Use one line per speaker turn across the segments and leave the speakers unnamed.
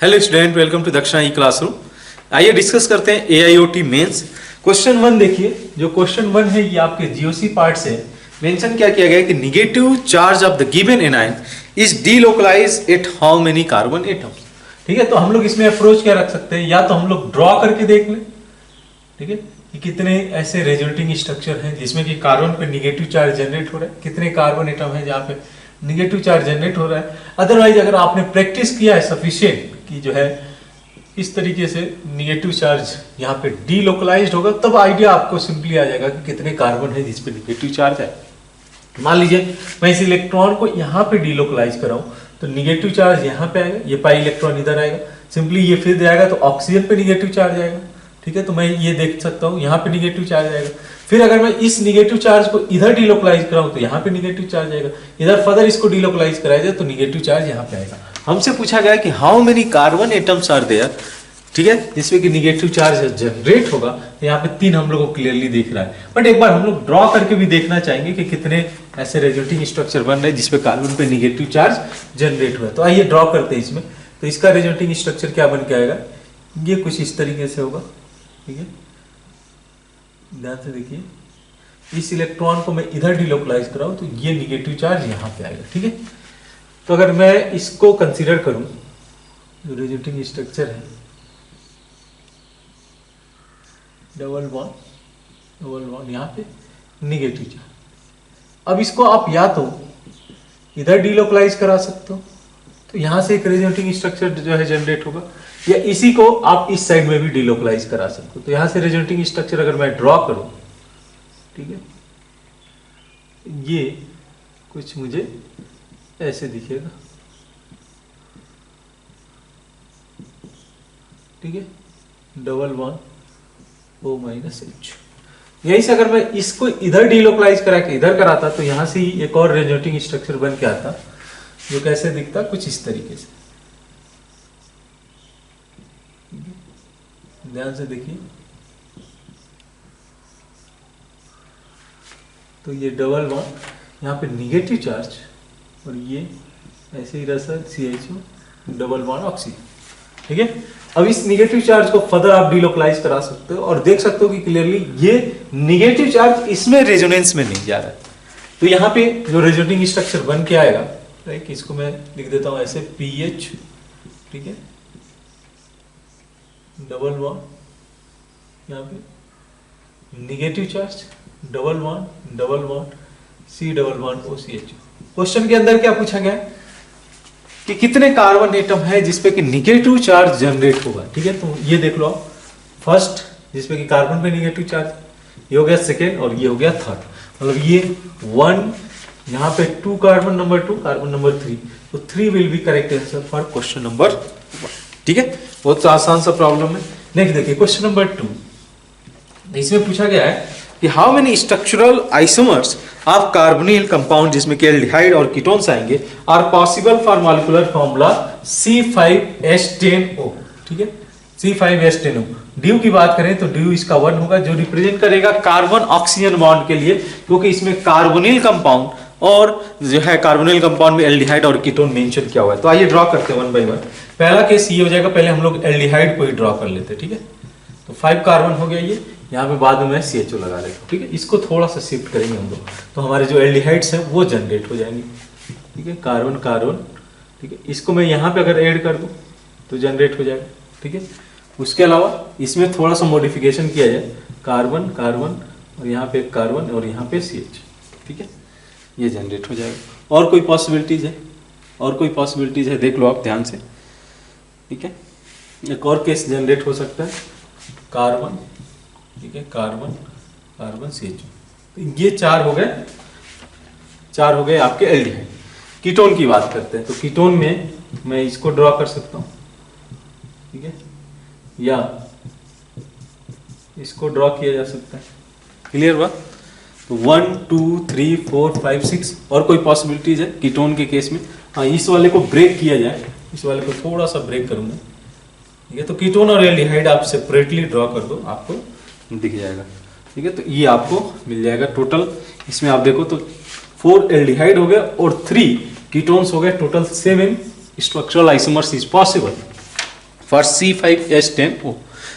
Hello student, welcome to दक्षिणा ई classroom. आइए discuss करते हैं एआईओटी मेंस। क्वेश्चन वन देखिए, जो क्वेश्चन वन है ये आपके जीओसी पार्ट से मेंशन क्या किया गया है कि negative charge of the given anion is delocalise at how many carbon atoms. ठीक है, तो हम लोग इसमें अप्रोच क्या रख सकते हैं, या तो हम लोग ड्रॉ करके देख लें, ठीक है, कि कितने ऐसे रिजल्टिंग स्ट्रक्चर हैं जिसमें कि कार्बन पे निगेटिव चार्ज जनरेट हो रहा है, कितने कार्बन एटम है जहाँ पे निगेटिव चार्ज जनरेट हो रहा है। अदरवाइज अगर आपने प्रैक्टिस किया है सफिशिएंट कि जो है इस तरीके से निगेटिव चार्ज यहाँ पे डीलोकलाइज्ड होगा, तब आइडिया आपको सिंपली आ जाएगा कि कितने कार्बन है जिस पे निगेटिव चार्ज है। मान लीजिए मैं इस इलेक्ट्रॉन को यहाँ पे डीलोकलाइज कराऊं तो निगेटिव चार्ज यहाँ पे आएगा, ये पाई इलेक्ट्रॉन इधर आएगा, सिंपली ये फिर जाएगा तो ऑक्सीजन पे निगेटिव चार्ज आएगा। ठीक है, तो मैं ये देख सकता हूँ यहाँ पे निगेटिव चार्ज आएगा। फिर अगर मैं इस निगेटिव चार्ज को इधर डीलोकलाइज कराऊं तो यहाँ पे निगेटिव चार्ज आएगा, इधर फर्दर इसको डीलोकलाइज कराया जाए तो निगेटिव चार्ज यहाँ पे आएगा। हमसे पूछा गया कि how many carbon atoms are there, ठीक है, जिसमें कि निगेटिव चार्ज जनरेट होगा। तो यहाँ पे 3 हम लोग को क्लियरली दिख रहा है, बट एक बार हम लोग ड्रॉ करके भी देखना चाहेंगे कि कितने ऐसे रिजल्टिंग स्ट्रक्चर बन रहे हैं जिसपे कार्बन पे निगेटिव चार्ज जनरेट हुआ है। तो आइए ड्रॉ करते हैं इसमें। तो इसका रिजल्टिंग स्ट्रक्चर क्या बन के आएगा, ये कुछ इस तरीके से होगा। ठीक है, ध्यान से देखिए, इस इलेक्ट्रॉन को मैं इधर डीलोकलाइज कराऊं तो ये निगेटिव चार्ज यहाँ पे आएगा। ठीक है, तो अगर मैं इसको कंसीडर करूं, जो रिजल्टिंग स्ट्रक्चर है डबल बॉन्ड यहाँ पे निगेटिव चार्ज। अब इसको आप या तो इधर डीलोकलाइज करा सकते हो तो यहां से एक रिजल्टिंग स्ट्रक्चर जो है जनरेट होगा, या इसी को आप इस साइड में भी डीलोकलाइज करा सकते हो। तो यहां से रिजल्टिंग स्ट्रक्चर अगर मैं ड्रॉ करूं, ठीक है, ये कुछ मुझे ऐसे दिखेगा। ठीक है, double bond O minus H। यहीं से अगर मैं इसको इधर डीलोकलाइज करा के इधर कराता तो यहां से ही एक और रिजल्टिंग स्ट्रक्चर बन के आता, जो कैसे दिखता, कुछ इस तरीके से। ध्यान से देखिए, तो ये डबल बॉन्ड यहाँ पे निगेटिव चार्ज और ये ऐसे ही रहा CHO डबल बॉन्ड ऑक्सीजन। ठीक है, अब इस निगेटिव चार्ज को फर्दर आप डीलोकलाइज करा सकते हो और देख सकते हो कि क्लियरली ये निगेटिव चार्ज इसमें रेजोनेंस में नहीं जा रहा है। तो यहाँ पे जो रिजल्टिंग स्ट्रक्चर बन के आएगा, राइट, इसको मैं लिख देता हूँ ऐसे PH। ठीक है, डबल बॉन्ड यहाँ पे negative charge double bond C double bond OCH। Question के अंदर क्या पूछा गया है कि कितने कार्बन एटम है जिसपे कि निगेटिव चार्ज जनरेट होगा। ठीक है, तो ये देख लो आप, फर्स्ट जिसपे कि कार्बन पे निगेटिव चार्ज, ये हो गया सेकेंड और ये हो गया थर्ड। मतलब ये 1, यहाँ पे 2 कार्बन नंबर 2, कार्बन नंबर 3, तो 3 will be correct answer for question number 1। ठीक है, बहुत आसान सा प्रॉब्लम है। नेक्स्ट देखिए क्वेश्चन नंबर 2, इसमें पूछा गया है कि how many structural isomers of carbonyl compound, जिसमें कि एल्डिहाइड और कीटोन्स आएंगे, are possible for molecular formula C5H10O। ठीक है, C5H10O। ड्यू की बात करें तो ड्यू इसका 1 होगा, जो रिप्रेजेंट करेगा कार्बन ऑक्सीजन बॉन्ड के लिए, क्योंकि इसमें कार्बोनिल कंपाउंड और जो है कार्बोनिल कंपाउंड में एल्डिहाइड और कीटोन मेंशन किया हुआ है। तो आइए ड्रॉ करते हैं 1 बाय 1। पहला केस ये हो जाएगा, पहले हम लोग एल्डिहाइड को ही ड्रॉ कर लेते हैं। ठीक है, तो 5 कार्बन हो गया ये, यहाँ पे बाद में मैं CHO लगा देता हूँ। ठीक है, इसको थोड़ा सा शिफ्ट करेंगे हम लोग, तो हमारे जो एल्डिहाइड्स हैं वो जनरेट हो जाएंगे। ठीक है, कार्बन, ठीक है, इसको मैं यहाँ पे अगर ऐड कर दूँ तो जनरेट हो जाएगा। ठीक है, उसके अलावा इसमें थोड़ा सा मॉडिफिकेशन किया जाए, कार्बन और यहाँ पे कार्बन और यहाँ पे CH। ठीक है, ये जनरेट हो जाएगा। और कोई पॉसिबिलिटीज है, देख लो आप ध्यान से। ठीक है, एक और केस जनरेट हो सकता है, कार्बन, ठीक है, कार्बन CH। तो ये 4 हो गए आपके एल्डिहाइड। कीटोन की बात करते हैं, तो कीटोन में मैं इसको ड्रॉ कर सकता हूँ। ठीक है, या इसको ड्रॉ किया जा सकता है। क्लियर हुआ? तो 1 2 3 4 5 6 और कोई पॉसिबिलिटीज है कीटोन के केस में। हाँ, इस वाले को ब्रेक किया जाए, इस वाले को थोड़ा सा ब्रेक करूंगा। ठीक है, तो कीटोन और एल्डिहाइड आप सेपरेटली ड्रॉ कर दो, आपको दिख जाएगा। ठीक है, तो ये आपको मिल जाएगा टोटल। इसमें आप देखो तो 4 एल्डिहाइड हो गया और 3 कीटोन्स हो गए, total 7 structural isomers is possible. For C5H10O,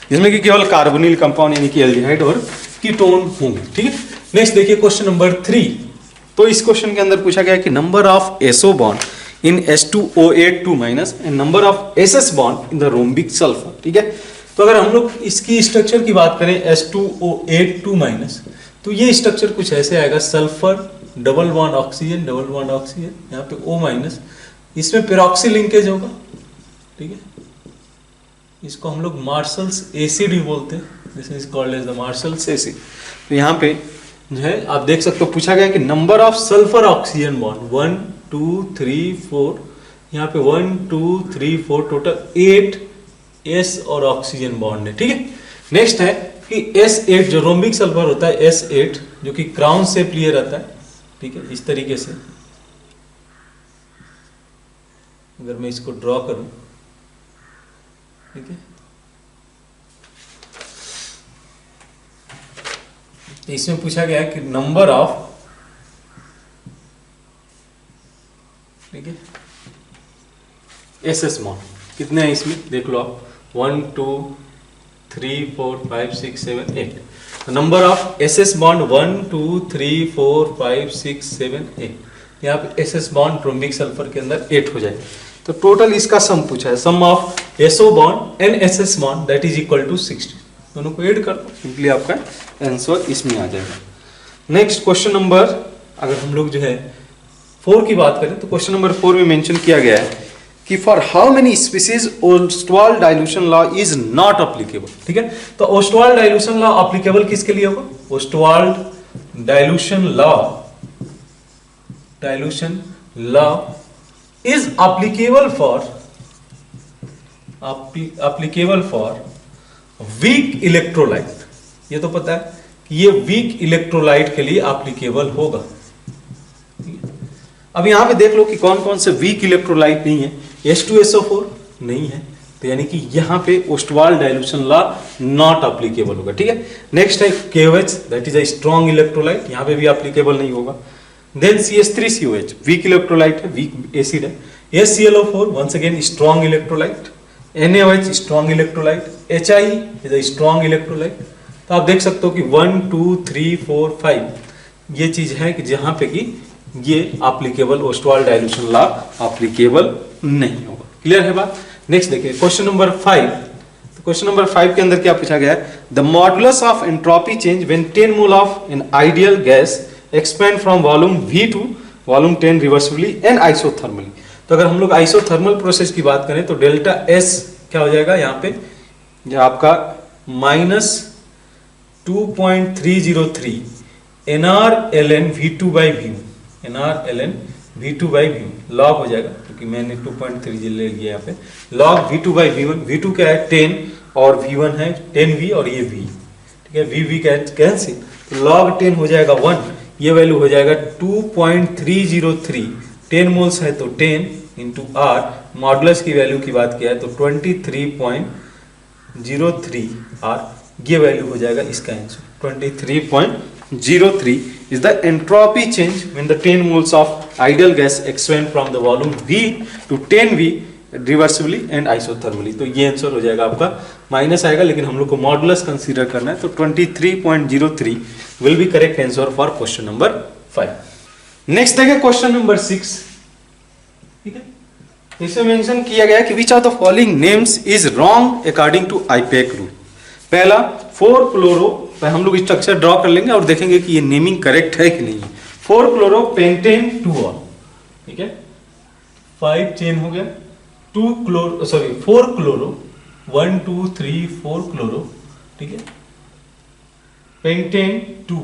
जिसमें कि केवल कार्बोनिल कंपाउंड यानी कि एल्डिहाइड और कीटोन होंगे। ठीक है, नेक्स्ट देखिए क्वेश्चन नंबर 3। तो इस क्वेश्चन के अंदर पूछा गया कि number of SO bond in H2O8 2- and number of SS bond in the rhombic sulphur. ठीक है, तो अगर हम लोग इसकी स्ट्रक्चर की बात करें H2O8 2-, तो ये स्ट्रक्चर कुछ ऐसे आएगा, sulphur double bond oxygen, double bond oxygen, यहाँ पे O-, इसमें पेरोक्सी लिंकेज होगा। ठीक है, इसको हम लोग मार्शल्स एसिड भी बोलते हैं, this is called as the Marshall's acid. तो यहाँ पे जो है आप देख सकते हो पूछा गया कि number of sulphur oxygen bond 1 2 3 4, यहाँ पे 1 2 3 4 टोटल 8 S और ऑक्सीजन बॉन्ड है। ठीक है, नेक्स्ट है कि S8 जो रोम्बिक सल्फर होता है S8 जो कि क्राउन शेप लिए रहता है। ठीक है, इस तरीके से अगर मैं इसको ड्रॉ करूं, ठीक है, इसमें पूछा गया है कि नंबर ऑफ, ठीक है, SS बॉन्ड कितने हैं इसमें देख लो आप, 1 2 3 4 5 6 7 8। नंबर ऑफ SS बॉन्ड 1 2 3 4 5 6 7 8, यहाँ पे SS बॉन्ड रोम्बिक सल्फर के अंदर 8 हो जाएगा। तो टोटल इसका सम पूछा है, sum of SO bond and SS bond that is equal to 60। दोनों को ऐड कर दो, सिंपली आपका आंसर इसमें आ जाएगा। नेक्स्ट क्वेश्चन नंबर, अगर हम लोग जो है 4 की बात करें तो क्वेश्चन नंबर 4 में मेंशन किया गया है कि for how many species Ostwald dilution law is not applicable. ठीक है, तो ओस्टवाल्ड डाइल्यूशन लॉ एप्लीकेबल किसके लिए होगा? Ostwald dilution law is applicable for weak electrolyte. ये तो पता है कि ये वीक इलेक्ट्रोलाइट के लिए एप्लीकेबल होगा। अब यहां पे देख लो कि कौन कौन से वीक इलेक्ट्रोलाइट नहीं है। H2SO4 नहीं है, तो यानी कि यहां पे Ostwald dilution law not applicable होगा। ठीक है, नेक्स्ट है KOH that is a strong electrolyte, यहां पे भी एप्लीकेबल नहीं होगा। देन CH3COH वीक इलेक्ट्रोलाइट है, वीक एसिड है। HClO4 once again strong electrolyte. NaOH strong electrolyte. HI is a strong electrolyte. तो आप देख सकते हो कि 1 2 3 4 5 ये चीज है कि जहां पे कि ये applicable Ostwald dilution law applicable नहीं होगा। क्लियर है बात? नेक्स्ट देखिए क्वेश्चन नंबर 5। तो क्वेश्चन नंबर 5 के अंदर क्या पूछा गया है? The modulus of entropy change when 10 mole of an ideal gas expand from volume V to volume 10 reversibly and isothermally. तो अगर हम लोग आइसोथर्मल प्रोसेस की बात करें तो डेल्टा S क्या हो जाएगा यहाँ पे, ये आपका -2.303 NR-ln V2/V1, NR-ln V2/V1 log हो जाएगा, क्योंकि मैंने 2.3 ले लिया यहाँ पे। log V2/V1, V2 क्या है 10 और V1 है 10V और ये V। ठीक है, V कैंसिल, तो log 10 हो जाएगा 1, ये वैल्यू हो जाएगा 2.303। 10 मोल्स है तो 10 इंटू R, मॉडुलस की वैल्यू की बात किया है तो 23.03 R, ये वैल्यू हो जाएगा इसका answer. 23.03 is the entropy change when the 10 moles of ideal gas expand from the volume V to 10V reversibly and isothermally। तो ये आंसर हो जाएगा आपका, माइनस आएगा लेकिन हम लोग को मॉडुलस कंसीडर करना है, तो 23.03 will be correct answer for question number 5। Next देखिए क्वेश्चन नंबर 6। ठीक है, इसमें मेंशन किया गया कि which of the following names is wrong according to IUPAC rule. पहला 4 क्लोरो, हम लोग स्ट्रक्चर ड्रॉ कर लेंगे और देखेंगे कि ये नेमिंग करेक्ट है कि नहीं है। 4 क्लोरो पेंटेन 2 ठीक है, 5 चेन हो गया, 4 क्लोरो 1 2 3 4 क्लोरो, ठीक है, पेंटेन 2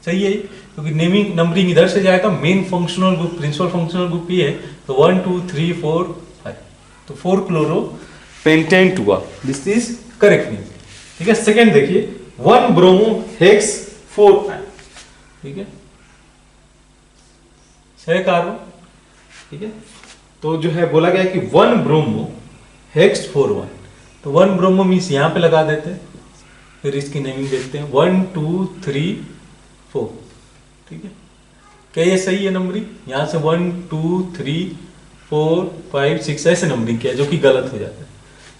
सही है, क्योंकि नेमिंग नंबरिंग इधर से जाएगा, main functional group principal functional group ये है, तो 1 2 3 4 5, तो 4 chloro pentane 2 this is correct name. ठीक है, सेकंड देखिए 1 ब्रोमो हेक्स 4, ठीक है, 6 कार्बन, ठीक है, तो जो है बोला गया कि 1 ब्रोमो हेक्स 4 तो 1 ब्रोमो मीन्स यहां पे लगा देते हैं, फिर इसकी नेमिंग देखते हैं 1 2 3 4, ठीक है, क्या ये सही है नंबरिंग? यहां से 1 2 3 4 5 6 ऐसे नंबरिंग किया जो कि गलत हो जाता है।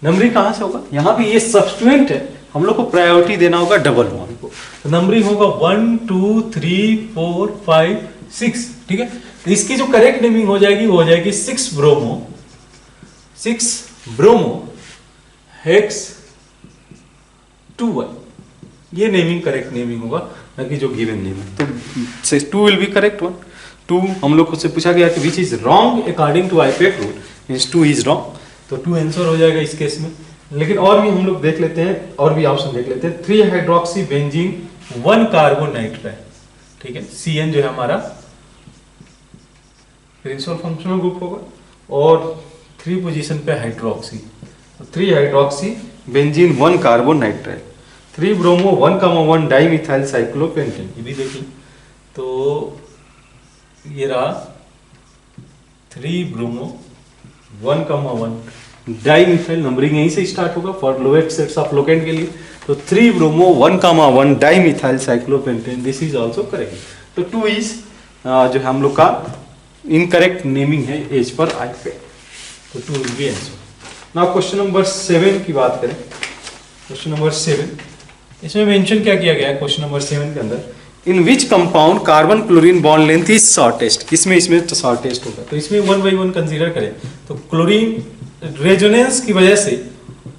नंबरिंग कहाँ से होगा, यहाँ पे ये सब्स्टिट्यूएंट है, हम लोग को प्रायोरिटी देना होगा डबल बॉन्ड को, तो नंबरिंग होगा 1 2 3 4 5 6, ठीक है। तो इसकी जो करेक्ट नेमिंग हो जाएगी वो हो जाएगी 6 ब्रोमो हेक्स 2 ये नेमिंग करेक्ट नेमिंग होगा, ना कि जो गिवन नेमिंग। तो 2 विल बी करेक्ट वन। 2 हम लोग से पूछा गया कि which is wrong according to IUPAC rule, means 2 is wrong, तो 2 आंसर हो जाएगा इस केस में। लेकिन और भी हम लोग देख लेते हैं, और भी ऑप्शन देख लेते हैं। 3 हाइड्रोक्सी बेंजीन 1 कार्बन नाइट्राइल, ठीक है। CN जो है हमारा प्रिंसिपल फंक्शनल ग्रुप होगा, और 3 पोजीशन पे hydroxy, 3 hydroxy benzene 1 carbon nitrile, 3 bromo 1,1 dimethyl cyclopentane, ये भी देखिए। तो ये रहा 3 ब्रोमो 1,1 डाइमिथाइल, नंबरिंग यहीं से स्टार्ट होगा for lowest sets of locant के लिए। तो 3 bromo 1,1 dimethyl cyclopentane, this is also correct. तो 2 इज जो हम लोग का इनकरेक्ट नेमिंग है एज पर आईपेक, तो 2 will be answer. Now question number 7 की बात करें। क्वेश्चन नंबर 7, इसमें मेंशन क्या किया गया है क्वेश्चन नंबर 7 के अंदर, in which compound carbon chlorine bond length is shortest, किसमें इसमें तो शॉर्टेस्ट होगा। तो इसमें 1 by 1 कंसीडर करें तो क्लोरीन रेजोनेंस की वजह से,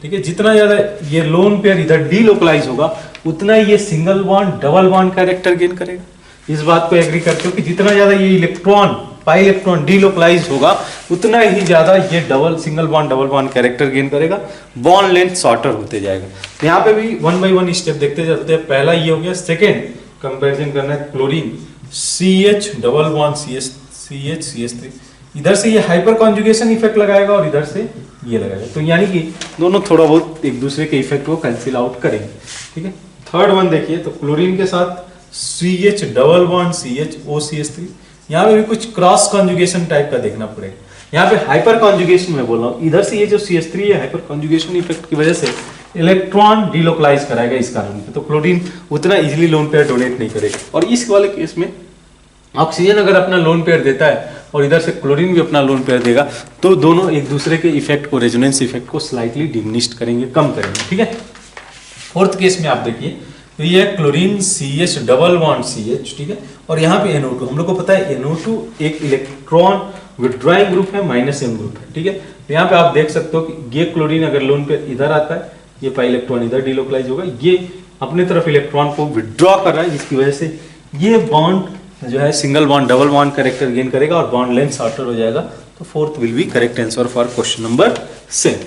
ठीक है, जितना ज्यादा ये लोन पेयर इधर डीलोकलाइज होगा उतना ये single bond double bond character gain करेगा। इस बात को एग्री करते हो कि जितना ज्यादा ये इलेक्ट्रॉन पाई इलेक्ट्रॉन डीलोकलाइज होगा उतना ही ज्यादा ये single bond double bond character gain करेगा, बॉन्ड लेंथ शॉर्टर होते जाएगा। तो यहाँ पे भी 1 by 1 स्टेप देखते जाते हैं। पहला ये हो गया, सेकेंड कंपेरिजन करना है chlorine CH double bond CH3, इधर से ये हाइपर कॉन्जुगेशन इफेक्ट लगाएगा और इधर से ये लगाएगा, तो यानी कि दोनों थोड़ा बहुत एक दूसरे के इफेक्ट को कैंसिल आउट करेंगे, ठीक है। थर्ड वन देखिए, तो क्लोरीन के साथ CH डबल बॉन्ड CH3, यहाँ पे भी कुछ क्रॉस कॉन्जुगेशन टाइप का देखना पड़ेगा। यहाँ पे हाइपर कॉन्जुगेशन में बोल रहा हूँ, इधर से ये जो CH3 है हाइपर कॉन्जुगेशन इफेक्ट की वजह से इलेक्ट्रॉन डीलोकलाइज कराएगा इस कारण से, तो क्लोरीन उतना इजीली लोन पेयर डोनेट नहीं करेगा। और इस वाले केस में ऑक्सीजन अगर अपना लोन पेयर देता है और इधर से क्लोरीन भी अपना लोन पेयर देगा, तो दोनों एक दूसरे के इफेक्ट को, रेजोनेंस इफेक्ट को स्लाइटली डिमिनिश्ड करेंगे, कम करेंगे, ठीक है। फोर्थ केस में आप देखिए, तो ये chlorine CH double bond CH, ठीक है, और यहाँ पे NO2, हम लोग को पता है NO2 एक इलेक्ट्रॉन विड्रॉइंग ग्रुप है, -M ग्रुप है, ठीक है। तो यहाँ पे आप देख सकते हो कि ये क्लोरीन अगर लोन पेयर इधर आता है, ये पाई इलेक्ट्रॉन इधर डीलोकलाइज होगा, ये अपनी तरफ इलेक्ट्रॉन को विड्रॉ कर रहा है, जिसकी वजह से ये बॉन्ड जो है single bond double bond character gain करेगा और बॉन्ड लेंथ शॉर्टर हो जाएगा। तो fourth will be correct answer for question number 7।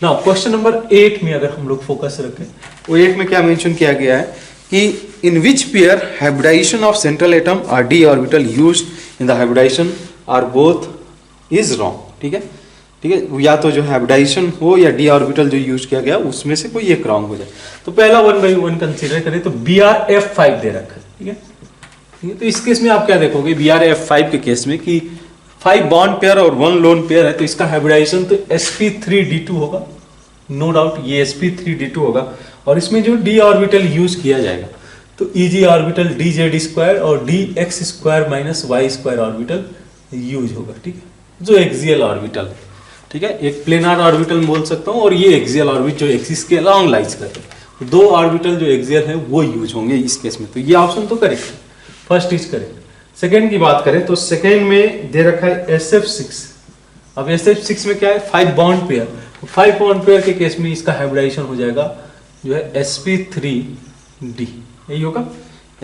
Now question number 8 में अगर हम लोग फोकस रखें, वो 8 में क्या मेंशन किया गया है कि in which pair hybridisation of central atom और d orbital used in the hybridisation are both is wrong, ठीक है, ठीक है। या तो जो हाइब्रिडाइजेशन हो या d ऑर्बिटल जो यूज किया गया उसमें से कोई एक रॉन्ग हो जाए। तो पहला 1 by 1 कंसीडर करें तो BrF5 दे रखा है, ठीक है। तो इस केस में आप क्या देखोगे, BrF5 के केस में कि 5 बॉन्ड पेयर और 1 लोन पेयर है, तो इसका हाइब्रिडाइजेशन तो sp3d2 होगा, नो डाउट ये sp3d2 होगा। और इसमें जो d ऑर्बिटल यूज किया जाएगा तो Eg ऑर्बिटल dz² और dx² - y² ऑर्बिटल यूज होगा, ठीक है, जो एक्सियल ऑर्बिटल है, ठीक है। एक प्लेनार ऑर्बिटल बोल सकता हूँ और ये एक्सियल ऑर्बिट जो एक्सिस के अलोंग लाइज करते हैं, 2 ऑर्बिटल जो एक्सियल है वो यूज होंगे इस केस में। तो ये ऑप्शन तो करेक्ट है, फर्स्ट इज करेक्ट। सेकेंड की बात करें तो सेकेंड में दे रखा है SF6। अब SF6 में क्या है, 5 बॉन्ड पेयर, 5 बॉन्ड पेयर के केस में इसका हाइब्रिडाइजेशन हो जाएगा जो है sp3d, यही होगा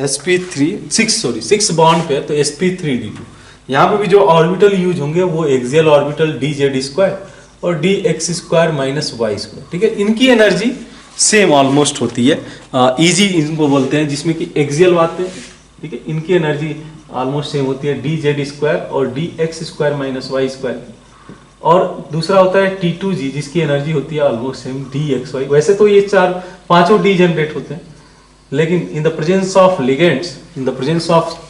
sp6 बॉन्ड पेयर, तो sp3d2। यहाँ पे भी जो ऑर्बिटल यूज होंगे वो एक्सियल ऑर्बिटल dz² और dx² - y², ठीक है। इनकी एनर्जी सेम ऑलमोस्ट होती है, Eg इनको बोलते हैं, जिसमें कि एक्सियल बात है, ठीक है। इनकी एनर्जी ऑलमोस्ट सेम होती है dz² और dx² - y²। और दूसरा होता है T2g, जिसकी एनर्जी होती है ऑलमोस्ट सेम dxy। वैसे तो ये 4-5 डी जनरेट होते हैं, लेकिन इन the presence of ligands, in the presence of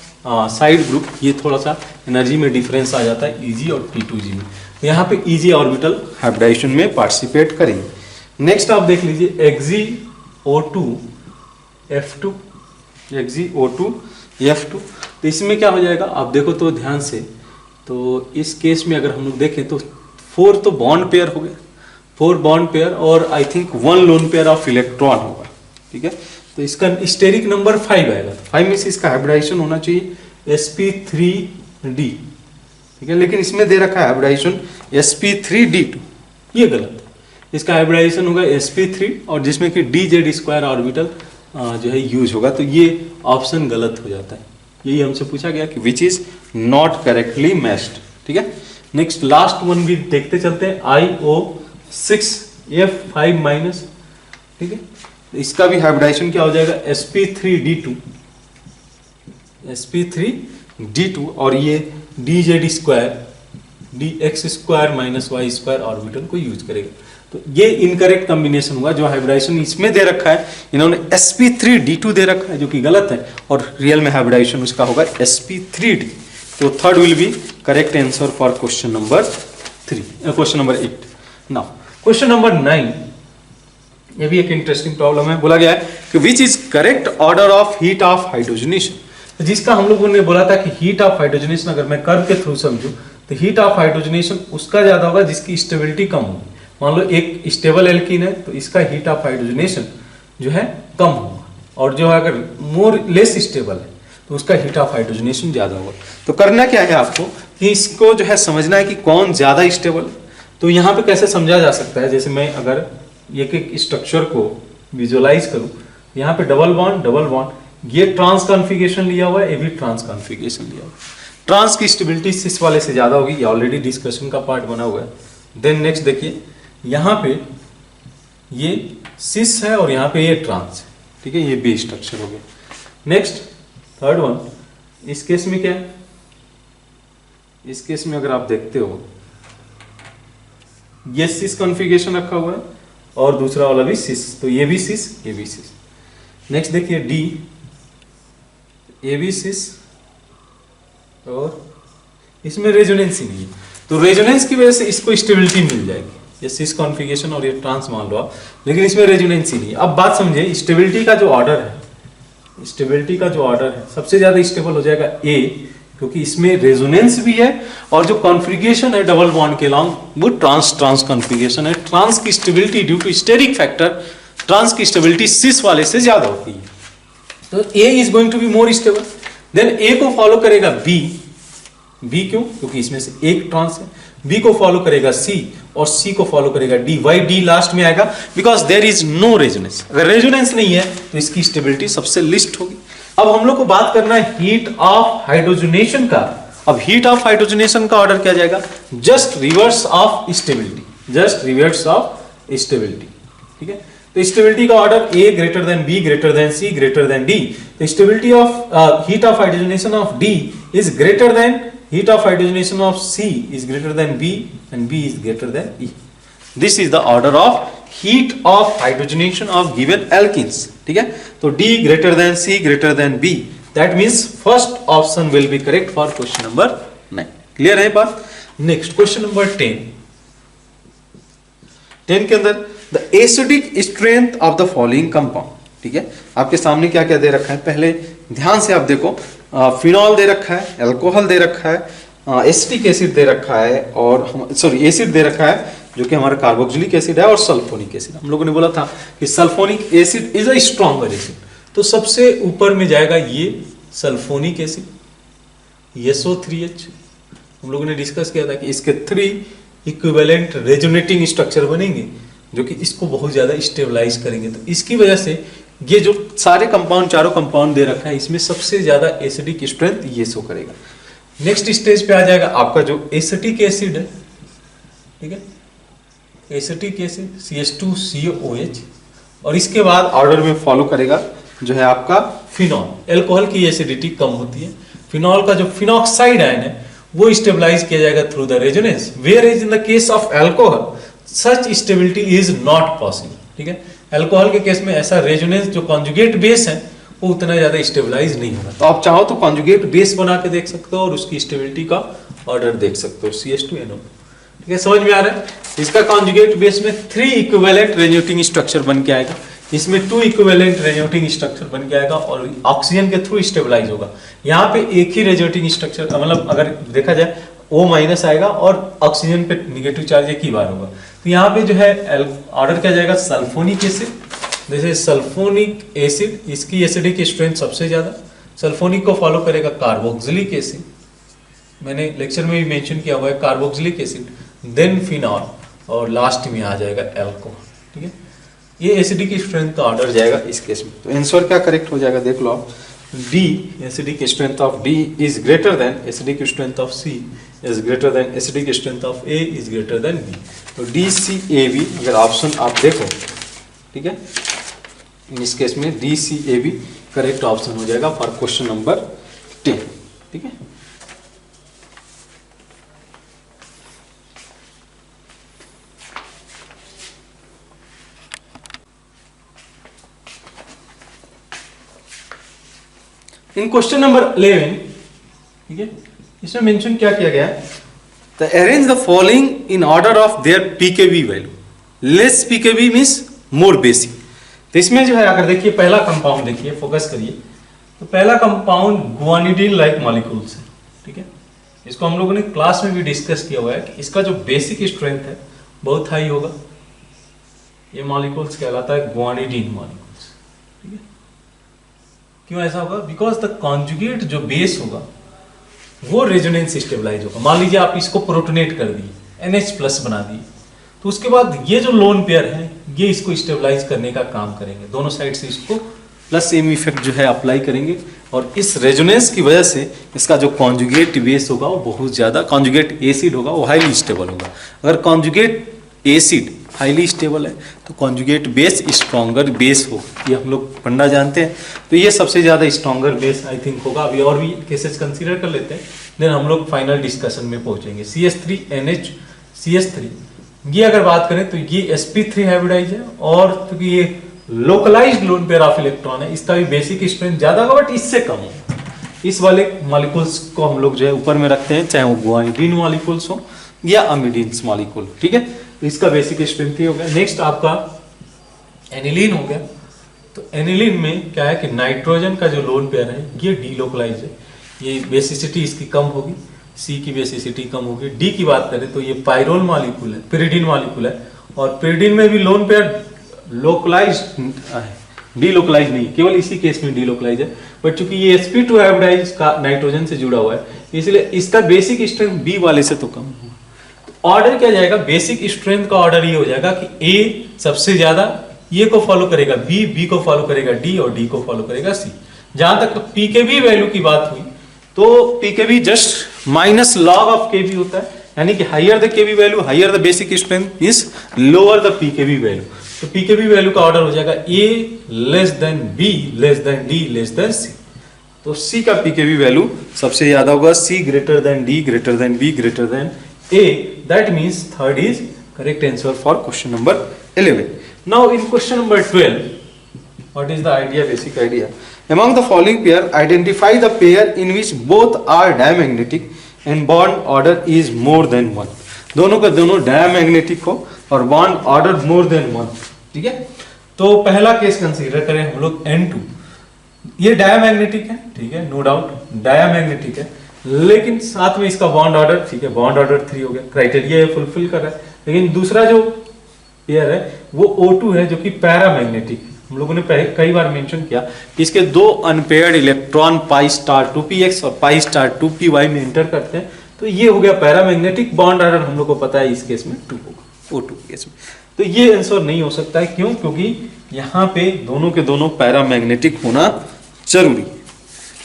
side group, ये थोड़ा सा एनर्जी में डिफरेंस आ जाता है Eg और T2g में। यहाँ पे Eg ऑर्बिटल हाइब्रिडाइजेशन में पार्टिसिपेट करेंगे। नेक्स्ट आप देख लीजिए XeO2F2, XeO2F2। तो इसमें क्या हो जाएगा, आप देखो तो ध्यान से, तो इस केस में अगर हम लोग देखें तो 4 तो बॉन्ड पेयर हो गए, 4 बॉन्ड पेयर और I think 1 loan pair of electron होगा, ठीक है। तो इसका स्टेरिक नंबर 5 आएगा, 5 में से इसका हाइब्रिडाइजेशन होना चाहिए sp3d, ठीक है। लेकिन इसमें दे रखा है हाइब्रिडाइजेशन sp3d2, ये गलत है। इसका हाइब्रिडाइजेशन होगा sp3 और जिसमें कि dz² ऑर्बिटल जो है यूज होगा, तो ये ऑप्शन गलत हो जाता है। यही हमसे पूछा गया कि which is not correctly matched, ठीक है। नेक्स्ट लास्ट वन भी देखते चलते हैं, IO6F5-, ठीक है। इसका भी हाइब्रिडाइजेशन क्या हो जाएगा sp3d2 और ये dz² dx² - y² ऑर्बिटल को यूज करेगा। तो ये इनकरेक्ट कॉम्बिनेशन हुआ। जो हाइब्रिडाइजेशन इसमें दे रखा है, इन्होंने sp3d2 दे रखा है जो कि गलत है, और रियल में हाइब्रिडाइजेशन उसका होगा sp3d। तो third will be correct answer for question number 8। Now question number 9, ये भी एक इंटरेस्टिंग प्रॉब्लम है। बोला गया है कि which is correct order of heat of hydrogenation, जिसका हम लोगों ने बोला था कि हीट ऑफ हाइड्रोजनेशन अगर मैं कर्व के थ्रू समझूं तो हीट ऑफ हाइड्रोजनेशन उसका ज्यादा होगा जिसकी स्टेबिलिटी कम होगी। मान लो एक स्टेबल एल्कीन है तो इसका हीट ऑफ हाइड्रोजनेशन जो है कम होगा, और जो अगर मोर लेस स्टेबल है तो उसका हीट ऑफ हाइड्रोजनेशन ज्यादा होगा। तो करना क्या है आपको कि इसको जो है समझना है कि कौन ज्यादा स्टेबल है। तो यहाँ पे कैसे समझा जा सकता है, जैसे मैं अगर एक स्ट्रक्चर को विजुअलाइज करूं, यहाँ पे डबल बॉन्ड, ये ट्रांस कॉन्फ़िगरेशन लिया हुआ है, ये भी ट्रांस कॉन्फ़िगरेशन लिया हुआ है। ट्रांस की स्टेबिलिटी सिस वाले से ज्यादा होगी, ये ऑलरेडी डिस्कशन का पार्ट बना हुआ है। देन नेक्स्ट देखिए, यहाँ पे ये सिस है और यहाँ पे ये ट्रांस है, ठीक है, ये बी स्ट्रक्चर हो गया। नेक्स्ट थर्ड वन, इस केस में क्या है, इस केस में अगर आप देखते हो ये सिस कॉन्फ़िगरेशन रखा हुआ है और दूसरा वाला भी सिस, तो ये भी सिस, ये भी सिस। नेक्स्ट देखिए डी, ये भी सिस और इसमें रेजोनेंस ही नहीं है, तो रेजोनेंस की वजह से इसको स्टेबिलिटी मिल जाएगी। ये सिस कॉन्फ़िगरेशन और ये ट्रांस मान लो आप, लेकिन इसमें रेजोनेंस ही नहीं है। अब बात समझिए, स्टेबिलिटी का जो ऑर्डर है, सबसे ज्यादा स्टेबल हो जाएगा ए, क्योंकि इसमें रेजोनेंस भी है और जो कॉन्फ़िगरेशन है डबल बॉन्ड के लॉन्ग वो ट्रांस कॉन्फ़िगरेशन है। ट्रांस की stability due to steric factor, trans की स्टेबिलिटी सिस वाले से ज्यादा होती है, तो A is going to be more stable. Then A को फॉलो करेगा बी क्यों, क्योंकि इसमें से एक ट्रांस है। बी को फॉलो करेगा सी और सी को फॉलो करेगा डी। वाई डी लास्ट में आएगा, because there is no resonance. अगर रेजोनेंस नहीं है तो इसकी स्टेबिलिटी सबसे लिस्ट होगी। अब हम लोग को बात करना है हीट ऑफ हाइड्रोजनेशन का। अब हीट ऑफ हाइड्रोजनेशन का ऑर्डर क्या जाएगा, जस्ट रिवर्स ऑफ स्टेबिलिटी, ठीक है। तो स्टेबिलिटी का order A greater than B greater than C greater than D. तो stability of heat of hydrogenation of D is greater than heat of hydrogenation of C is greater than B and B is greater than E. This is the order of heat of hydrogenation of given alkenes, ठीक है। तो D greater than C greater than B, that means first option will be correct for question number 9. Clear है बात। Next question number 10 के अंदर the acidic strength of the following compound, ठीक है। आपके सामने क्या क्या दे रखा है, पहले ध्यान से आप देखो। फिनॉल दे रखा है, अल्कोहल दे रखा है, एसिटिक एसिड दे रखा है, और एसिड दे रखा है जो कि हमारा कार्बोक्सिलिक एसिड है, और सल्फोनिक एसिड। हम लोगों ने बोला था कि sulphonic acid is a stronger acid, तो सबसे ऊपर में जाएगा ये सल्फोनिक एसिड, SO3H। हम लोगों ने डिस्कस किया था कि इसके 3 इक्विवेलेंट रेजोनेटिंग स्ट्रक्चर बनेंगे जो कि इसको बहुत ज्यादा स्टेबलाइज करेंगे। तो इसकी वजह से ये जो सारे कंपाउंड, चारों कंपाउंड दे रखा है, इसमें सबसे ज्यादा एसिडिक स्ट्रेंथ ये शो करेगा। नेक्स्ट स्टेज पे आ जाएगा आपका जो एसिटिक एसिड है, ठीक है, एसिटिक एसिड CH2COOH, और इसके बाद ऑर्डर में फॉलो करेगा जो है आपका फिनॉल। एल्कोहल की एसिडिटी कम होती है, फिनॉल का जो फिनॉक्साइड आयन है वो स्टेबलाइज किया जाएगा through the resonance, where is in the case of alcohol such stability is not possible, ठीक है। अल्कोहल के केस में ऐसा रेजोनेंस जो कॉन्जुगेट बेस है वो उतना ज्यादा स्टेबलाइज नहीं होगा। तो आप चाहो तो कॉन्जुगेट बेस बना के देख सकते हो और उसकी स्टेबिलिटी का ऑर्डर देख सकते हो, CH2NO, ठीक है। समझ में आ रहा है। इसका कॉन्जुगेट बेस में 3 इक्विवेलेंट रेजोनेटिंग स्ट्रक्चर बन के आएगा, इसमें 2 इक्विवेलेंट रेजोनेटिंग स्ट्रक्चर बन के आएगा और ऑक्सीजन के थ्रू स्टेबलाइज होगा। यहाँ पे एक ही रेजोनेटिंग स्ट्रक्चर, मतलब अगर देखा जाए O- आएगा और ऑक्सीजन पे निगेटिव चार्ज एक ही बार होगा। तो यहाँ पे जो है ऑर्डर क्या जाएगा, सल्फोनिक एसिड। जैसे सल्फोनिक एसिड, इसकी एसिडिक स्ट्रेंथ सबसे ज्यादा। सल्फोनिक को फॉलो करेगा कार्बोक्सिलिक एसिड, मैंने लेक्चर में भी मेंशन किया हुआ है कार्बोक्सिलिक एसिड, देन फिनॉल, और लास्ट में आ जाएगा एल्कोहल। ठीक है, ये एसिडिक स्ट्रेंथ का ऑर्डर जाएगा इस केस में। तो आंसर क्या करेक्ट हो जाएगा, देख लो आप, D, acidic strength of D is greater than acidic strength of C is greater than acidic strength of A is greater than B. तो डी सी ए बी अगर ऑप्शन आप देखो, ठीक है, इस केस में D C A B correct option हो जाएगा फॉर क्वेश्चन नंबर 10। ठीक है, इन क्वेश्चन नंबर 11, ठीक है, इसमें मेंशन क्या किया गया है, the arrange the following in order of their pKb value, less pKb means more basic. तो इसमें जो है अगर देखिए पहला कंपाउंड देखिए, फोकस करिए, तो पहला कंपाउंड गुआनिडीन लाइक मॉलिक्यूल्स है। ठीक है, इसको हम लोगों ने क्लास में भी डिस्कस किया हुआ है कि इसका जो बेसिक स्ट्रेंथ है बहुत हाई होगा। ये मॉलिक्यूल्स कहलाता है गुआनिडीन मॉलिक्यूल्स। ठीक है, क्यों ऐसा होगा, बिकॉज द कॉन्जुगेट जो बेस होगा वो रेजोनेंस स्टेबलाइज होगा। मान लीजिए आप इसको प्रोटोनेट कर दिए, NH+ बना दिए, तो उसके बाद ये जो लोन पेयर है ये इसको स्टेबलाइज करने का काम करेंगे, दोनों साइड से इसको प्लस सेम इफेक्ट जो है अप्लाई करेंगे, और इस रेजोनेंस की वजह से इसका जो कॉन्जुगेट बेस होगा वो बहुत ज्यादा, कॉन्जुगेट एसिड होगा वो हाईली स्टेबल होगा। अगर कॉन्जुगेट एसिड हाईली स्टेबल है तो कॉन्जुगेट बेस स्ट्रॉन्गर बेस हो, ये हम लोग पढ़ना जानते हैं। तो ये सबसे ज्यादा स्ट्रॉन्गर बेस आई थिंक होगा। अभी और भी केसेस कंसीडर कर लेते हैं, देन हम लोग फाइनल डिस्कशन में पहुंचेंगे। CH3NH ये अगर बात करें तो ये sp3 हाइब्रिडाइज है, और क्योंकि ये localised lone pair of electron है, इसका भी बेसिक स्ट्रेंथ ज्यादा होगा बट इससे कम होगा। इस वाले मॉलिक्यूल्स को हम लोग जो है ऊपर में रखते हैं, चाहे वो गुआनिडीन मॉलिक्यूल्स हो या अमिडीन्स मॉलिक्यूल। ठीक है, तो इसका बेसिक स्ट्रेंथ ही हो गया। नेक्स्ट आपका एनिलीन हो गया। तो एनिलीन में क्या है कि नाइट्रोजन का जो लोन पेयर है ये डीलोकलाइज है, ये बेसिसिटी इसकी कम होगी, सी की बेसिसिटी कम होगी। डी की बात करें तो ये पाइरोल मॉलिक्यूल है, पिरिडीन मॉलिक्यूल है, और पिरिडीन में भी लोन पेयर लोकलाइज है, डीलोकलाइज नहीं, केवल इसी केस में डीलोकलाइज है। बट चूंकि ये sp2 हाइब्रिडाइज का नाइट्रोजन से जुड़ा हुआ है, इसलिए इसका बेसिक स्ट्रेंथ बी वाले से तो कम होगा। तो ऑर्डर क्या जाएगा, बेसिक स्ट्रेंथ का ऑर्डर ये हो जाएगा कि ए सबसे ज्यादा ए को फॉलो करेगा, बी को फॉलो करेगा डी, और डी को फॉलो करेगा सी। जहां तक पीकेबी वैल्यू की बात हुई तो pKb just minus log of Kb होता है, यानी कि higher the Kb value higher the basic strength is lower the pKb value. तो पीकेबी वैल्यू का ऑर्डर हो जाएगा A less than B less than D less than C. तो C का पीकेबी वैल्यू सबसे ज्यादा होगा, C greater than D greater than B greater than A. That means third is correct answer for question number 11। Now in question number 12, what is the idea, basic idea? Among the following pair, identify the pair in which both are diamagnetic and bond order is more than one. दोनों का दोनों diamagnetic हो और bond order more than one. ठीक है, तो पहला case consider करें हम लोग N2, ये डायमैग्नेटिक है, ठीक है, नो डाउट डायमैग्नेटिक है, लेकिन साथ में इसका बॉन्ड ऑर्डर, ठीक है, बॉन्ड ऑर्डर 3 हो गया, क्राइटेरिया ये फुलफिल कर रहा है। लेकिन दूसरा जो पेयर है वो O2 है जो कि पैरामैग्नेटिक। हम लोगों ने कई बार मेंशन किया कि इसके दो अनपेयर्ड इलेक्ट्रॉन π*2px और π*2py में एंटर करते हैं, तो ये हो गया पैरामैग्नेटिक। बॉन्ड ऑर्डर हम लोग को पता है इस केस में 2 होगा, O2 केस में। तो ये आंसर नहीं हो सकता है, क्यों? क्योंकि यहाँ पे दोनों के दोनों पैरामैग्नेटिक होना जरूरी है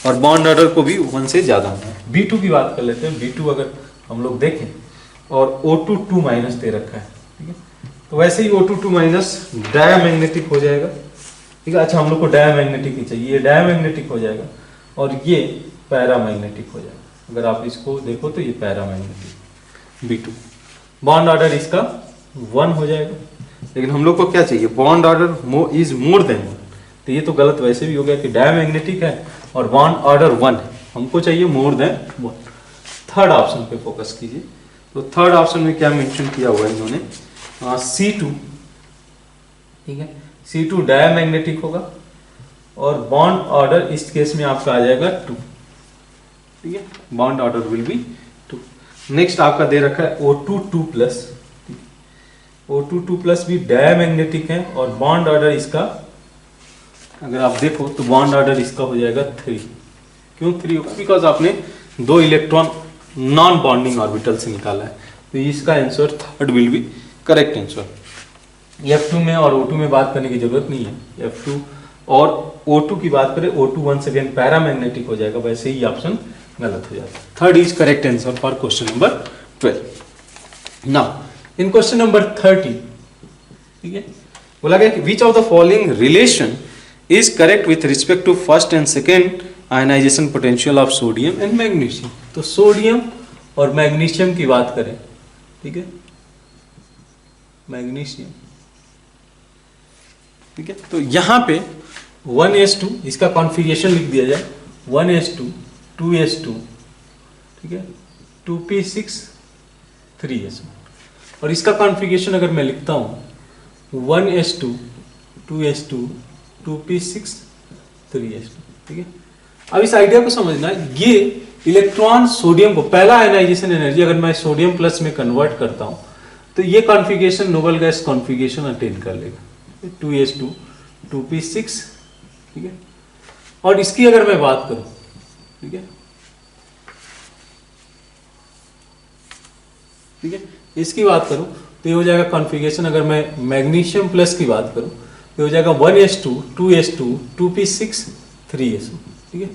और बॉन्ड ऑर्डर को भी 1 से ज्यादा होना है। B2 की बात कर लेते हैं। B2 अगर हम लोग देखें और O2 2- दे रखा है, ठीक है, तो वैसे ही O2 2- डायमैग्नेटिक हो जाएगा। ठीक है, अच्छा हम लोग को डायमैग्नेटिक ही चाहिए, ये डायमैग्नेटिक हो जाएगा और ये पैरामैग्नेटिक हो जाएगा। अगर आप इसको देखो तो ये पैरामैग्नेटिक B2, बॉन्ड ऑर्डर इसका 1 हो जाएगा। लेकिन हम लोग को क्या चाहिए, bond order is more than 1, तो ये तो गलत वैसे भी हो गया कि डायमैग्नेटिक है और बॉन्ड ऑर्डर 1 है, हमको चाहिए मोर देन 1। थर्ड ऑप्शन पे फोकस कीजिए। तो थर्ड ऑप्शन में क्या मेंशन किया हुआ है इन्होंने, C2, ठीक है, C2 डायमैग्नेटिक होगा और बॉन्ड ऑर्डर इस केस में आपका आ जाएगा 2, ठीक है, bond order will be 2। Next आपका दे रखा है O2 2+, O2 2+ भी डायमैग्नेटिक है और बॉन्ड ऑर्डर इसका अगर आप देखो तो बॉन्ड ऑर्डर इसका हो जाएगा 3। क्यों 3 होगा? बिकॉज आपने 2 इलेक्ट्रॉन नॉन बॉन्डिंग ऑर्बिटल से निकाला है, तो इसका answer third will be correct answer. F2 में और O2 में बात करने की जरूरत नहीं है। F2 और O2 की बात करें, O2 वंस अगेन पैरामैग्नेटिक हो जाएगा, वैसे ही ऑप्शन गलत हो जाता है। Third is correct answer for question number 12। Now in question number 30, ठीक है, बोला गया कि which of the following relation is correct with respect to first and second ionisation potential of sodium and magnesium. तो सोडियम और magnesium की बात करें, ठीक है, मैग्नीशियम, ठीक है, तो यहां पे 1s2 इसका कॉन्फ़िगरेशन लिख दिया जाए, 1s2 2s2, ठीक है, 2p6 3s1। और इसका कॉन्फ़िगरेशन अगर मैं लिखता हूं 1s2 2s2 2p6 3s2, ठीक है। अब इस आइडिया को समझना, ये इलेक्ट्रॉन सोडियम को पहला आयनाइजेशन एनर्जी अगर मैं सोडियम प्लस में कन्वर्ट करता हूं तो ये configuration noble gas configuration attain कर लेगा, 2s2 2p6, ठीक है। और इसकी अगर मैं बात करूं, ठीक है, ठीक है, इसकी बात करूं तो ये हो जाएगा कॉन्फ़िगरेशन, अगर मैं मैग्नीशियम प्लस की बात करूं तो हो जाएगा 1s2 2s2 2p6 3s2, ठीक है।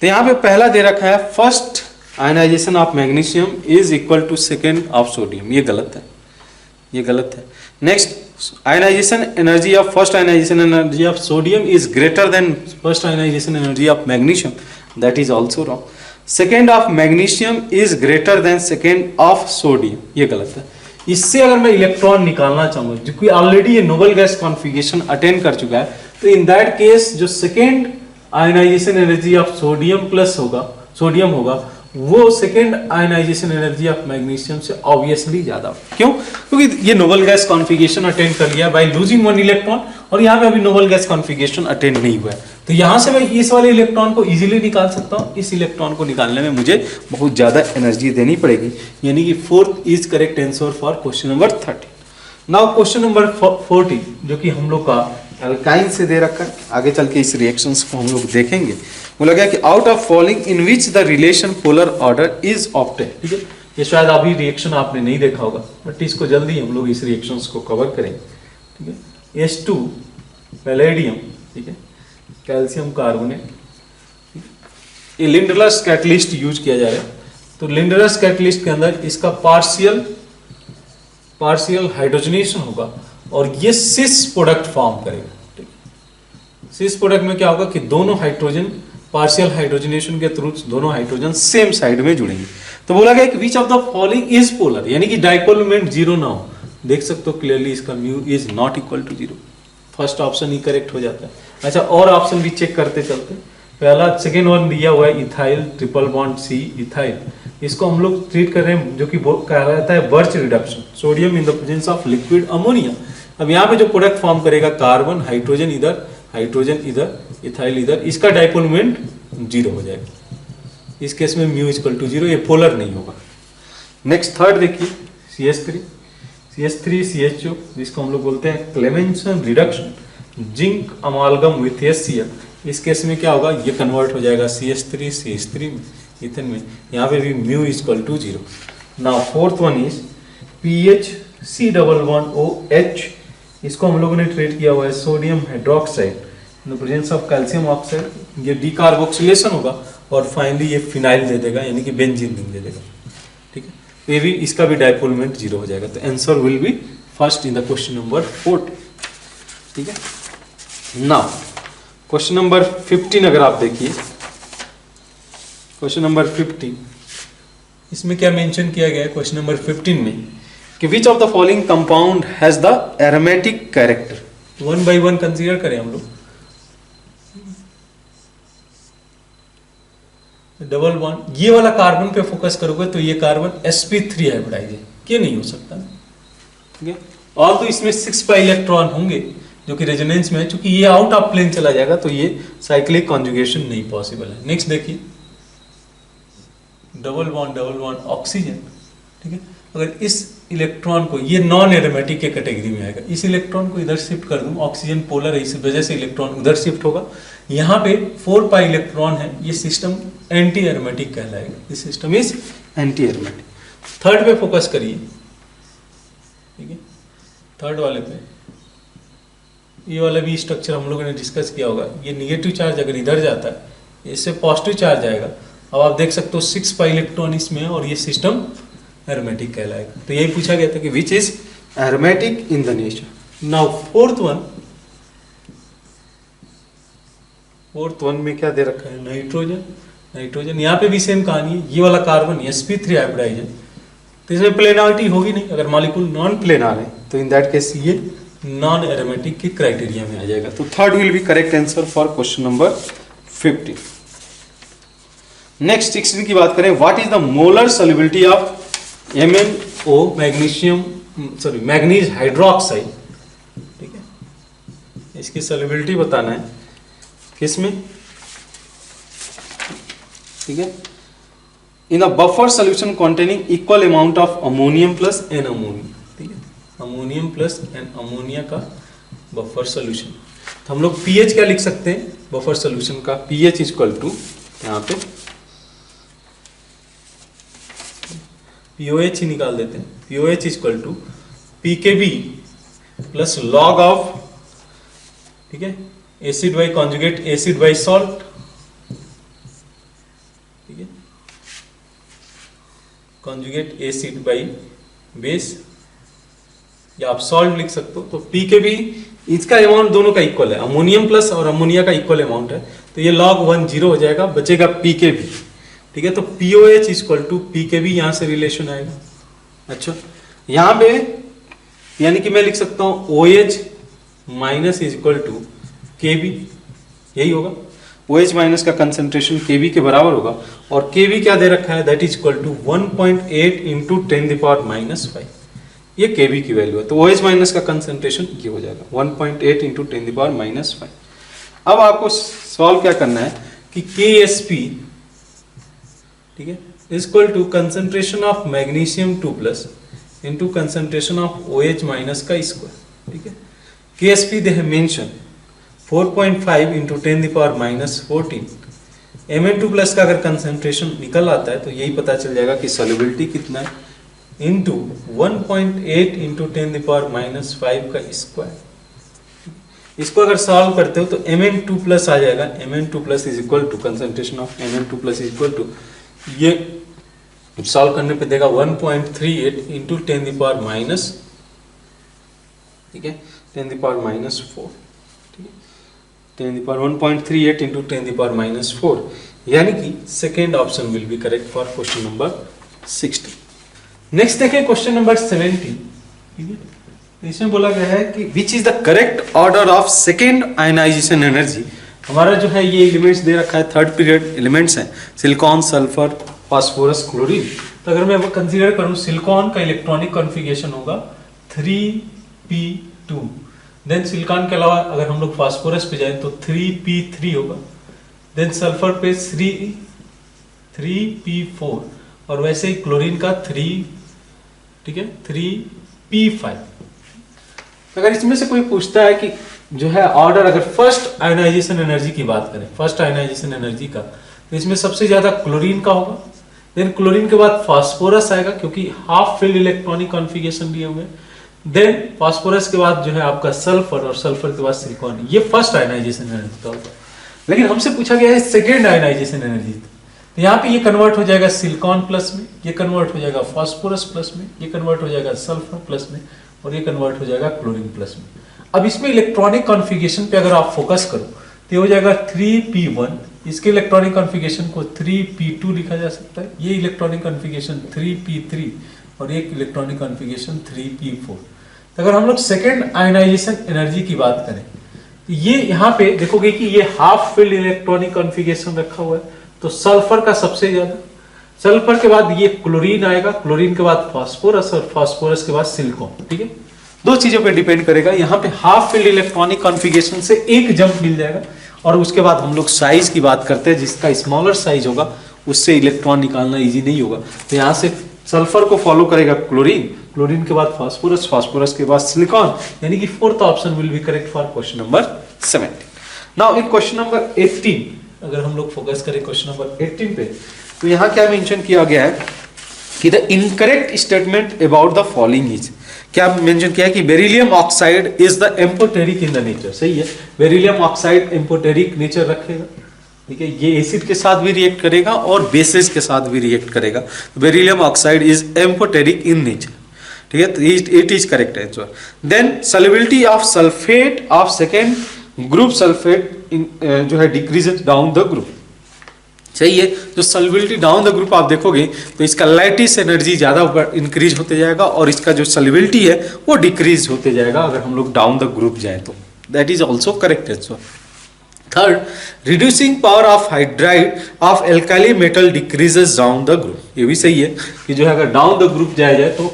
तो यहां पे पहला दे रखा है first ionisation of magnesium is equal to second of sodium, ये गलत है, ये गलत है। Next ionisation energy of first ionisation energy of sodium is greater than first ionisation energy of magnesium, that is also wrong. Second of magnesium is greater than second of sodium, ये गलत है। इससे अगर मैं इलेक्ट्रॉन निकालना चाहूंगा जो कि ऑलरेडी ये नोबल गैस कॉन्फ़िगरेशन अटेन कर चुका है, तो इन दैट केस जो second ionization energy of sodium plus होगा, सोडियम होगा, वो second ionization energy of magnesium से ऑब्वियसली ज्यादा। क्यों? क्योंकि ये नोबल गैस कॉन्फ़िगरेशन अटेन कर लिया बाय लूजिंग वन इलेक्ट्रॉन, और यहाँ पे अभी नोबल गैस कॉन्फ़िगरेशन अटेन नहीं हुआ है, तो यहाँ से मैं इस वाले इलेक्ट्रॉन को इजीली निकाल सकता हूँ। इस इलेक्ट्रॉन को निकालने में मुझे बहुत ज्यादा एनर्जी देनी पड़ेगी, यानी कि fourth is correct answer for question number 30। Now question number 40 जो कि हम लोग का अल्काइन से दे रखा है, आगे चल के इस रिएक्शंस को हम लोग देखेंगे। बोला गया कि out of following in which the relation polar order is obtain, ठीक है। ये शायद अभी रिएक्शन आपने नहीं देखा होगा, बट इसको जल्दी हम लोग इस रिएक्शंस को कवर करेंगे, ठीक है। H2 पैलेडियम, ठीक है, कैल्शियम कार्बोनेट, ये लिंडलर्स कैटलिस्ट यूज किया जा रहा है। तो लिंडलर्स कैटलिस्ट के अंदर इसका पार्शियल हाइड्रोजनेशन होगा और ये सिस प्रोडक्ट फॉर्म करेगा। सिस प्रोडक्ट में क्या होगा कि दोनों हाइड्रोजन पार्शियल हाइड्रोजनेशन के थ्रू दोनों हाइड्रोजन सेम साइड में जुड़ेंगे। तो बोला गया कि which of the following is polar, यानी कि डाइपोल मोमेंट जीरो ना हो। देख सकते हो क्लियरली इसका mu is not equal to zero, first option ही करेक्ट हो जाता है। अच्छा, और ऑप्शन भी चेक करते चलते। पहला सेकेंड वन दिया हुआ है ethyl triple bond C ethyl, इसको हम लोग ट्रीट कर रहे हैं जो कि कहलाता है birch reduction, sodium in the presence of liquid ammonia. अब यहाँ पे जो प्रोडक्ट फॉर्म करेगा कार्बन हाइड्रोजन इधर इथाइल इधर, इसका डाइपोल मोमेंट जीरो हो जाएगा। इस केस में म्यू इक्वल टू जीरो, ये पोलर नहीं होगा। नेक्स्ट थर्ड देखिए CH3 CHO, जिसको हम लोग बोलते हैं Clemmensen reduction zinc अमालगम with HCl। इस केस में क्या होगा, ये कन्वर्ट हो जाएगा CH3 में इथेन में, यहाँ पे भी mu equal to zero. Now fourth one is PHC double bond OH, इसको हम लोगों ने ट्रीट किया हुआ है sodium hydroxide in the presence of calcium oxide, ये डीकार्बोक्सिलेशन होगा और फाइनली ये फिनाइल दे देगा, यानी कि बेंजीन रिंग दे देगा, ठीक है। ये भी इसका भी डाइपोल मोमेंट जीरो हो जाएगा। तो answer will be first in the question number 40, ठीक है। नाउ क्वेश्चन नंबर 15 अगर आप देखिए, क्वेश्चन नंबर 15 इसमें क्या मेंशन किया गया है क्वेश्चन नंबर 15 में कि which of the following compound has the aromatic character. One by one consider करें हम लोग। डबल बॉन्ड, ये वाला कार्बन पे फोकस करोगे तो ये कार्बन sp3 हाइब्रिडाइज है, ये नहीं हो सकता, ठीक है। और तो इसमें 6 पाई इलेक्ट्रॉन होंगे जो कि रेजोनेंस में है, चूंकि ये आउट ऑफ प्लेन चला जाएगा तो ये साइक्लिक कॉन्जुगेशन नहीं पॉसिबल है। नेक्स्ट देखिए डबल बॉन्ड ऑक्सीजन, ठीक है। अगर इस इलेक्ट्रॉन को, ये नॉन एरोमेटिक के कैटेगरी में आएगा, इस इलेक्ट्रॉन को इधर शिफ्ट कर दूं, ऑक्सीजन पोलर है, इस वजह से इलेक्ट्रॉन उधर शिफ्ट होगा। यहाँ पे 4 पाई इलेक्ट्रॉन है, ये सिस्टम एंटी एरोमेटिक कहलाएगा, this system is anti aromatic. Third पे फोकस करिए, ठीक है, थर्ड वाले पे, ये वाला भी स्ट्रक्चर हम लोगों ने डिस्कस किया होगा। ये निगेटिव चार्ज अगर इधर जाता है, इससे पॉजिटिव चार्ज आएगा। अब आप देख सकते हो 6 पाई इलेक्ट्रॉन इसमें है और ये सिस्टम एरोमेटिक कहलाएगा। तो यही पूछा गया था कि which is aromatic in the nature. Now fourth one में क्या दे रखा है, नाइट्रोजन। यहाँ पे भी सेम कहानी है, ये वाला कार्बन sp3 हाइब्रिडाइज है, तो इसमें प्लेनारिटी होगी नहीं। अगर मॉलिक्यूल नॉन प्लेनार है तो इन दैट केस ये नॉन एरोमेटिक के क्राइटेरिया में आ जाएगा। तो third will be correct answer for question number 15। Next 16 की बात करें, what is the molar solubility of MnO manganese hydroxide, ठीक है, इसकी सॉल्युबिलिटी बताना है किसमें, ठीक है, in a buffer solution containing equal amount of ammonium plus and ammonia, ठीक है, अमोनियम प्लस एन अमोनिया का बफर सॉल्यूशन। तो हम लोग पीएच क्या लिख सकते हैं बफर सॉल्यूशन का, पीएच इक्वल टू, यहाँ पे पीओएच ही निकाल देते हैं, pOH equal to pKb plus log of, ठीक है, acid by conjugate acid by salt, ठीक है, कॉन्जुगेट एसिड बाई बेस, या आप सॉल्ट लिख सकते हो। तो पीकेबी इसका अमाउंट दोनों का इक्वल है, अमोनियम प्लस और अमोनिया का इक्वल अमाउंट है, तो ये log 1 0 हो जाएगा, बचेगा पीकेबी, ठीक है। तो पीओएच इक्वल टू पीकेबी, यहां से रिलेशन आएगा। अच्छा, यहां पे यानी कि मैं लिख सकता हूं OH minus is equal to Kb, यही होगा, OH माइनस का कंसेंट्रेशन केबी के बराबर होगा, और केबी क्या दे रखा है, that is equal to 1.8 into 10⁻⁵, ये केबी की वैल्यू है। तो OH माइनस का कंसेंट्रेशन ये हो जाएगा 1.8 इंटू 10⁻⁵। अब आपको सॉल्व क्या करना है कि KSP, ठीक है, equal to concentration of magnesium 2+ into concentration of OH minus का स्क्वायर, ठीक है। KSP दे है मेंशन 4.5 इंटू 10⁻⁴। Mn2+ का अगर कंसेंट्रेशन निकल आता है तो यही पता चल जाएगा कि सॉल्युबिलिटी कितना है, इंटू 1.8 इंटू 10⁻⁵ का स्क्वायर। इसको अगर सॉल्व करते हो तो Mn2+ आ जाएगा, Mn2+ is equal to concentration of Mn2+ is equal to, ये सॉल्व करने पे देगा 1.38 इंटू 10⁻⁻, ठीक है, 10⁻⁴, ठीक है, 1.38 इंटू 10⁻⁴, यानी कि second option will be correct for question number 16। Next देखें क्वेश्चन नंबर 17, ठीक है, इसमें बोला गया है कि which is the correct order of second ionization energy. हमारा जो है ये एलिमेंट्स दे रखा है, थर्ड पीरियड एलिमेंट्स हैं, सिलिकॉन, सल्फर, फास्फोरस, क्लोरीन। तो अगर मैं वो कंसीडर करूं, सिलिकॉन का इलेक्ट्रॉनिक कॉन्फ़िगरेशन होगा 3p2, देन सिलिकॉन के अलावा अगर हम लोग फास्फोरस पे जाएं तो 3p3 होगा, देन सल्फर पे 3p4, और वैसे ही क्लोरीन का 3, ठीक है, 3p5। अगर इसमें से कोई पूछता है कि जो है ऑर्डर, अगर फर्स्ट आयनाइजेशन एनर्जी की बात करें, फर्स्ट आयनाइजेशन एनर्जी का, तो इसमें सबसे ज्यादा क्लोरीन का होगा, देन क्लोरीन के बाद फास्फोरस आएगा क्योंकि हाफ फील्ड इलेक्ट्रॉनिक कॉन्फ़िगरेशन लिए हुए, देन फास्फोरस के बाद जो है आपका सल्फर, और सल्फर के बाद सिलिकॉन। ये फर्स्ट आयनाइजेशन एनर्जी का होगा। लेकिन हमसे पूछा गया है सेकेंड आयनाइजेशन एनर्जी, तो यहाँ पे ये कन्वर्ट हो जाएगा सिलिकॉन प्लस में, ये कन्वर्ट हो जाएगा फास्फोरस प्लस में, ये कन्वर्ट हो जाएगा सल्फर प्लस में, और ये कन्वर्ट हो जाएगा क्लोरीन प्लस में। अब इसमें इलेक्ट्रॉनिक कॉन्फ़िगरेशन पे अगर आप फोकस करो तो ये हो जाएगा 3p1, इसके इलेक्ट्रॉनिक कॉन्फ़िगरेशन को 3p2 लिखा जा सकता है, ये इलेक्ट्रॉनिक कॉन्फ़िगरेशन 3p3, और एक इलेक्ट्रॉनिक कॉन्फ़िगरेशन 3p4। तो अगर हम लोग सेकेंड आयनाइजेशन एनर्जी की बात करें तो ये यहाँ पे देखोगे कि ये हाफ फील्ड इलेक्ट्रॉनिक कॉन्फ़िगरेशन रखा हुआ है, तो सल्फर का सबसे ज्यादा, सल्फर के बाद ये क्लोरीन आएगा, क्लोरीन के बाद फास्फोरस, और फास्फोरस के बाद सिलिकॉन, ठीक है। दो चीजों पे डिपेंड करेगा, यहाँ पे हाफ फील्ड इलेक्ट्रॉनिक कॉन्फ़िगरेशन से एक जंप मिल जाएगा, और उसके बाद हम लोग साइज की बात करते हैं, जिसका स्मॉलर साइज होगा उससे इलेक्ट्रॉन निकालना इजी नहीं होगा, तो यहाँ से सल्फर को फॉलो करेगा क्लोरीन, क्लोरीन के बाद फास्फोरस, फास्फोरस के बाद सिलिकॉन, यानी कि fourth option will be correct for question number 17। Now in question number 18 अगर हम लोग फोकस करें क्वेश्चन नंबर 18 पे, तो यहाँ क्या मेंशन किया गया है कि the incorrect statement about the following is, क्या मेंशन किया है कि beryllium oxide is the amphoteric in the nature. सही है, बेरिलियम ऑक्साइड एम्फोटेरिक नेचर रखेगा, ठीक है, ये एसिड के साथ भी रिएक्ट करेगा और बेसिस के साथ भी रिएक्ट करेगा। Beryllium oxide is amphoteric in nature, ठीक है, तो it is correct answer. Then solubility of sulphate of second group sulphate जो है डिक्रीजेस डाउन द ग्रुप। सही है, जो सॉल्युबिलिटी डाउन द ग्रुप आप देखोगे तो इसका लैटिस एनर्जी ज्यादा इंक्रीज होते जाएगा और इसका जो सॉल्युबिलिटी है वो डिक्रीज होते जाएगा अगर हम लोग डाउन द ग्रुप जाए तो। That is also correct answer. Third, reducing power of hydride of alkali metal decreases down the group. ये भी सही है कि जो है अगर डाउन द ग्रुप जाया जाए तो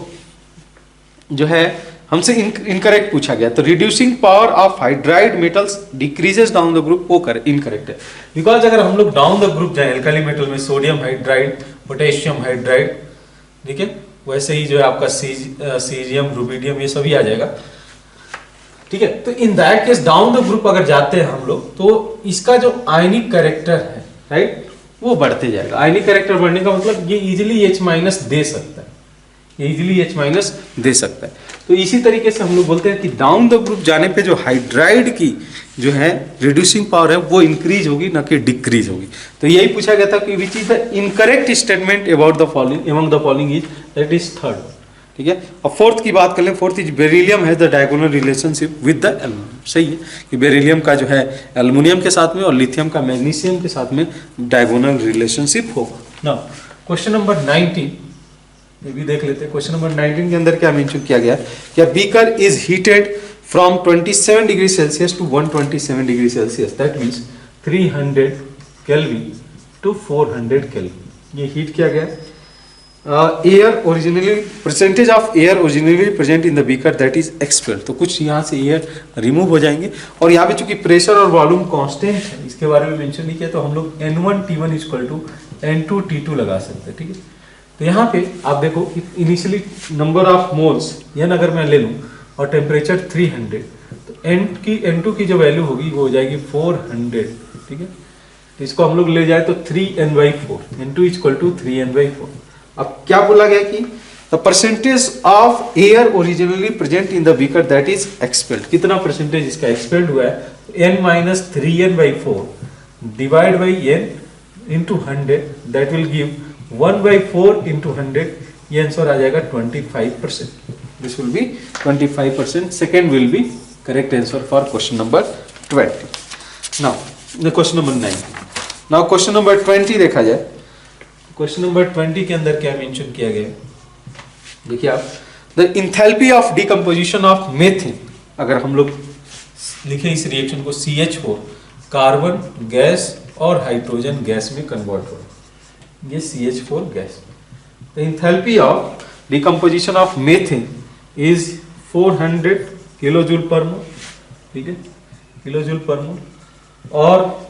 जो है हमसे इनकरेक्ट पूछा गया, तो reducing power of hydride metals decreases down the group, वो इनकरेक्ट है। बिकॉज अगर हम लोग डाउन द ग्रुप जाए एल्काली मेटल में सोडियम हाइड्राइड, पोटेशियम हाइड्राइड, ठीक है, वैसे ही जो है आपका सीजियम, रुबिडियम, ये सभी आ जाएगा, ठीक है। तो in that case down the group अगर जाते हैं हम लोग तो इसका जो आयनिक कैरेक्टर है, राइट, वो बढ़ते जाएगा। आयनिक कैरेक्टर बढ़ने का मतलब ये इजिली H- दे सकता है, ये इजिली H- दे सकता है। तो इसी तरीके से हम लोग बोलते हैं कि डाउन द ग्रुप जाने पे जो हाइड्राइड की जो है रिड्यूसिंग पावर है वो इंक्रीज होगी ना कि डिक्रीज होगी। तो यही पूछा गया था कि which is the incorrect statement about the following, among the following is, that is third, ठीक है। और फोर्थ की बात कर लें, fourth is beryllium has the diagonal relationship with the aluminium. सही है कि बेरिलियम का जो है एल्यूमिनियम के साथ में और लिथियम का मैग्नीशियम के साथ में डायगोनल रिलेशनशिप होगा। नाउ क्वेश्चन नंबर 19 ये भी देख लेते हैं। क्वेश्चन नंबर 19 के अंदर क्या मेंशन किया गया, क्या beaker is heated from 27 degree Celsius to 127 degree Celsius, that means 300 kelvin to 400 kelvin. ये हीट किया गया। Air originally, percentage of air originally present in the beaker that is expelled, तो कुछ यहाँ से एयर रिमूव हो जाएंगे। और यहाँ पे चूंकि प्रेशर और वॉल्यूम कांस्टेंट है, इसके बारे में मेंशन नहीं किया, तो हम लोग N1T1 इक्वल टू N2T2 लगा सकते हैं, ठीक है। तो यहाँ पे आप देखो initially number of moles n अगर मैं ले लूँ और टेम्परेचर 300, तो N2 की जो वैल्यू होगी वो हो जाएगी 400, ठीक है। तो इसको हम लोग ले जाए तो 3n/4, N2 equal to 3n/4। अब क्या बोला गया कि the percentage of air originally present in the beaker that is expelled, कितना परसेंटेज इसका एक्सपेल्ड हुआ है, n-3n/4 divide by n into 100, that will give 1/4 into 100, ये आंसर आ जाएगा 25%। This will be 25%। Second will be correct answer for question number 20। Now question number 9। Now question number 20 देखा जाए, question number 20 के अंदर क्या मेंशन किया गया है, देखिए आप, the enthalpy of decomposition of methane, अगर हम लोग लिखे इस रिएक्शन को CH4 कार्बन गैस और हाइड्रोजन गैस में कन्वर्ट हो, ये CH4 gas. The enthalpy of decomposition of methane is 400 kilojoule पर मोल, ठीक है, किलोजूल पर मोल। और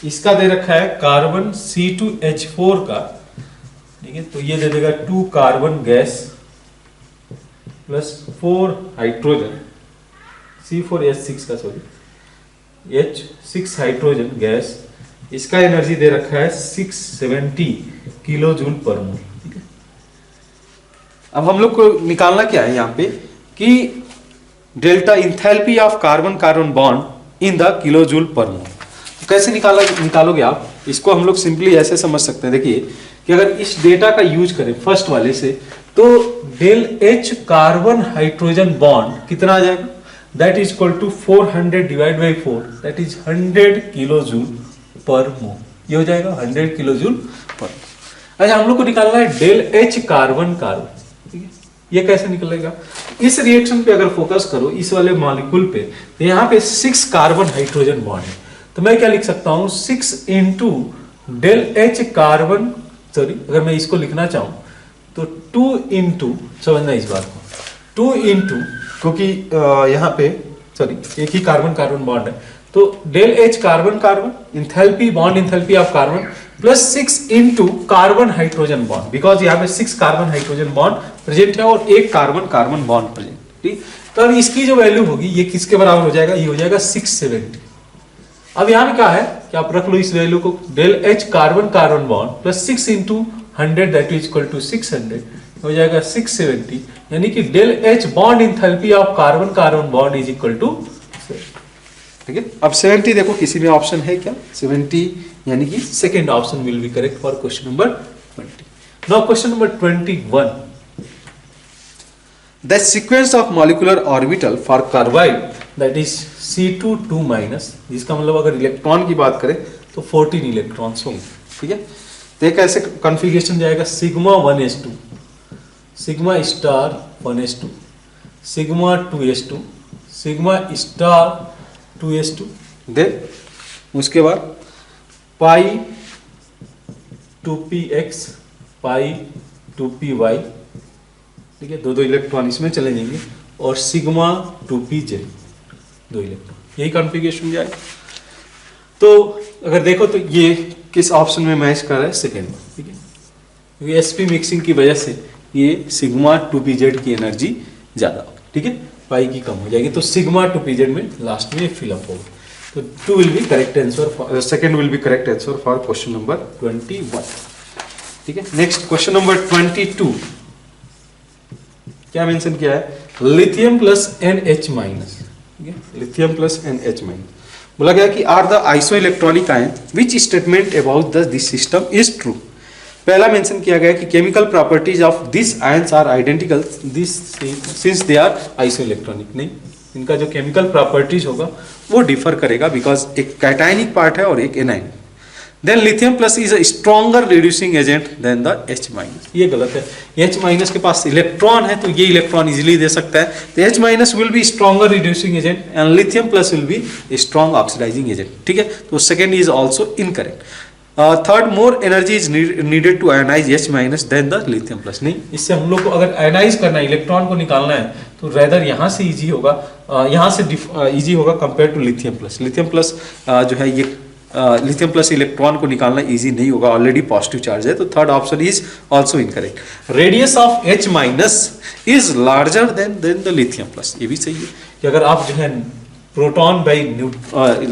इसका दे रखा है कार्बन C2H4 का, ठीक है, तो ये दे देगा 2 carbon gas plus 4 hydrogen C4H6 का, सॉरी H6 हाइड्रोजन गैस, इसका एनर्जी दे रखा है 670 किलो जूल पर मोल, ठीक है। अब हम लोग को निकालना क्या है यहाँ पे कि delta enthalpy of carbon carbon bond in the kilo joule per mole. तो कैसे निकालोगे आप इसको, हम लोग सिंपली ऐसे समझ सकते हैं, देखिए कि अगर इस डेटा का यूज करें फर्स्ट वाले से, तो del H carbon hydrogen bond कितना आ जाएगा, that is equal to 400 divide by 4, that is 100 kilo joule per mole, ये हो जाएगा 100 किलो जूल पर। अच्छा, हम लोग को निकालना है डेल H कार्बन कार्बन, ठीक है, ये कैसे निकलेगा, इस रिएक्शन पे अगर फोकस करो इस वाले मॉलिक्यूल पे, तो यहाँ पे 6 कार्बन हाइड्रोजन बॉन्ड है, तो मैं क्या लिख सकता हूँ 6 into del H carbon, sorry अगर मैं इसको लिखना चाहूँ तो 2 इंटू, समझना इस बात को, 2 इंटू, क्योंकि यहाँ पे सॉरी एक ही कार्बन कार्बन बॉन्ड है, तो del H carbon carbon enthalpy bond enthalpy of carbon plus 6 into carbon hydrogen bond, because यहाँ पे 6 कार्बन हाइड्रोजन बॉन्ड प्रेजेंट है और एक कार्बन कार्बन बॉन्ड प्रेजेंट, ठीक। तो अब इसकी जो वैल्यू होगी ये किसके बराबर हो जाएगा, ये हो जाएगा 670। अब यहाँ पे क्या है कि आप रख लो इस वैल्यू को, del H carbon carbon bond plus 6 into 100 that is equal to 600 हो जाएगा 670, यानी कि del H bond enthalpy of carbon carbon bond is equal to, ठीक है। अब 70 देखो किसी में ऑप्शन है क्या, 70 यानी कि second option will be correct for question number 20। Now question number 21, the sequence of molecular orbital for carbide that is C2 जिसका मतलब अगर इलेक्ट्रॉन की बात करें तो 14 इलेक्ट्रॉन्स होंगे, ठीक है। तो एक ऐसे कॉन्फ़िगरेशन जाएगा sigma 1s2, sigma star 1s2, sigma 2s2, sigma star 2s2, then उसके बाद पाई 2px पाई 2py, ठीक है, दो इलेक्ट्रॉन इसमें चले जाएंगे, और सिग्मा 2pz 2 इलेक्ट्रॉन, यही कॉन्फ़िगरेशन जाएगा। तो अगर देखो तो ये किस ऑप्शन में मैच कर रहा है, सेकेंड में, ठीक है, क्योंकि sp मिक्सिंग की वजह से ये सिग्मा 2pz की एनर्जी ज्यादा होगी, ठीक है, पाई की कम हो जाएगी, तो सिग्मा 2pz में लास्ट में फिलअप होगा। तो 2 will be correct answer for, second will be correct answer for question number 21, ठीक है। नेक्स्ट क्वेश्चन नंबर 22, क्या मेंशन किया है, लिथियम प्लस NH माइनस, ठीक है, लिथियम प्लस NH माइनस, बोला गया कि are the iso electronic ion which statement about this system is true. पहला मेंशन किया गया कि chemical properties of this ions are identical this since they are iso electronic, नहीं, इनका जो केमिकल प्रॉपर्टीज होगा वो डिफर करेगा बिकॉज एक कैटायनिक पार्ट है और एक anion. Then lithium plus is a stronger reducing agent than the H minus, ये गलत है, H माइनस के पास इलेक्ट्रॉन है तो ये इलेक्ट्रॉन इजीली दे सकता है, तो H minus will be stronger reducing agent and lithium plus will be strong oxidizing agent, ठीक है। तो second is also incorrect. Third, more energy is needed to ionize H minus than the lithium plus, नहीं, इससे हम लोग को अगर ionise करना है, इलेक्ट्रॉन को निकालना है तो रेदर यहाँ से इजी होगा, यहाँ से इजी होगा compare to lithium plus. Lithium plus जो है ये लिथियम प्लस इलेक्ट्रॉन को निकालना इजी नहीं होगा, ऑलरेडी पॉजिटिव चार्ज है, तो third option is also incorrect. Radius of H minus is larger than the lithium plus, ये भी सही है कि अगर आप जो है proton by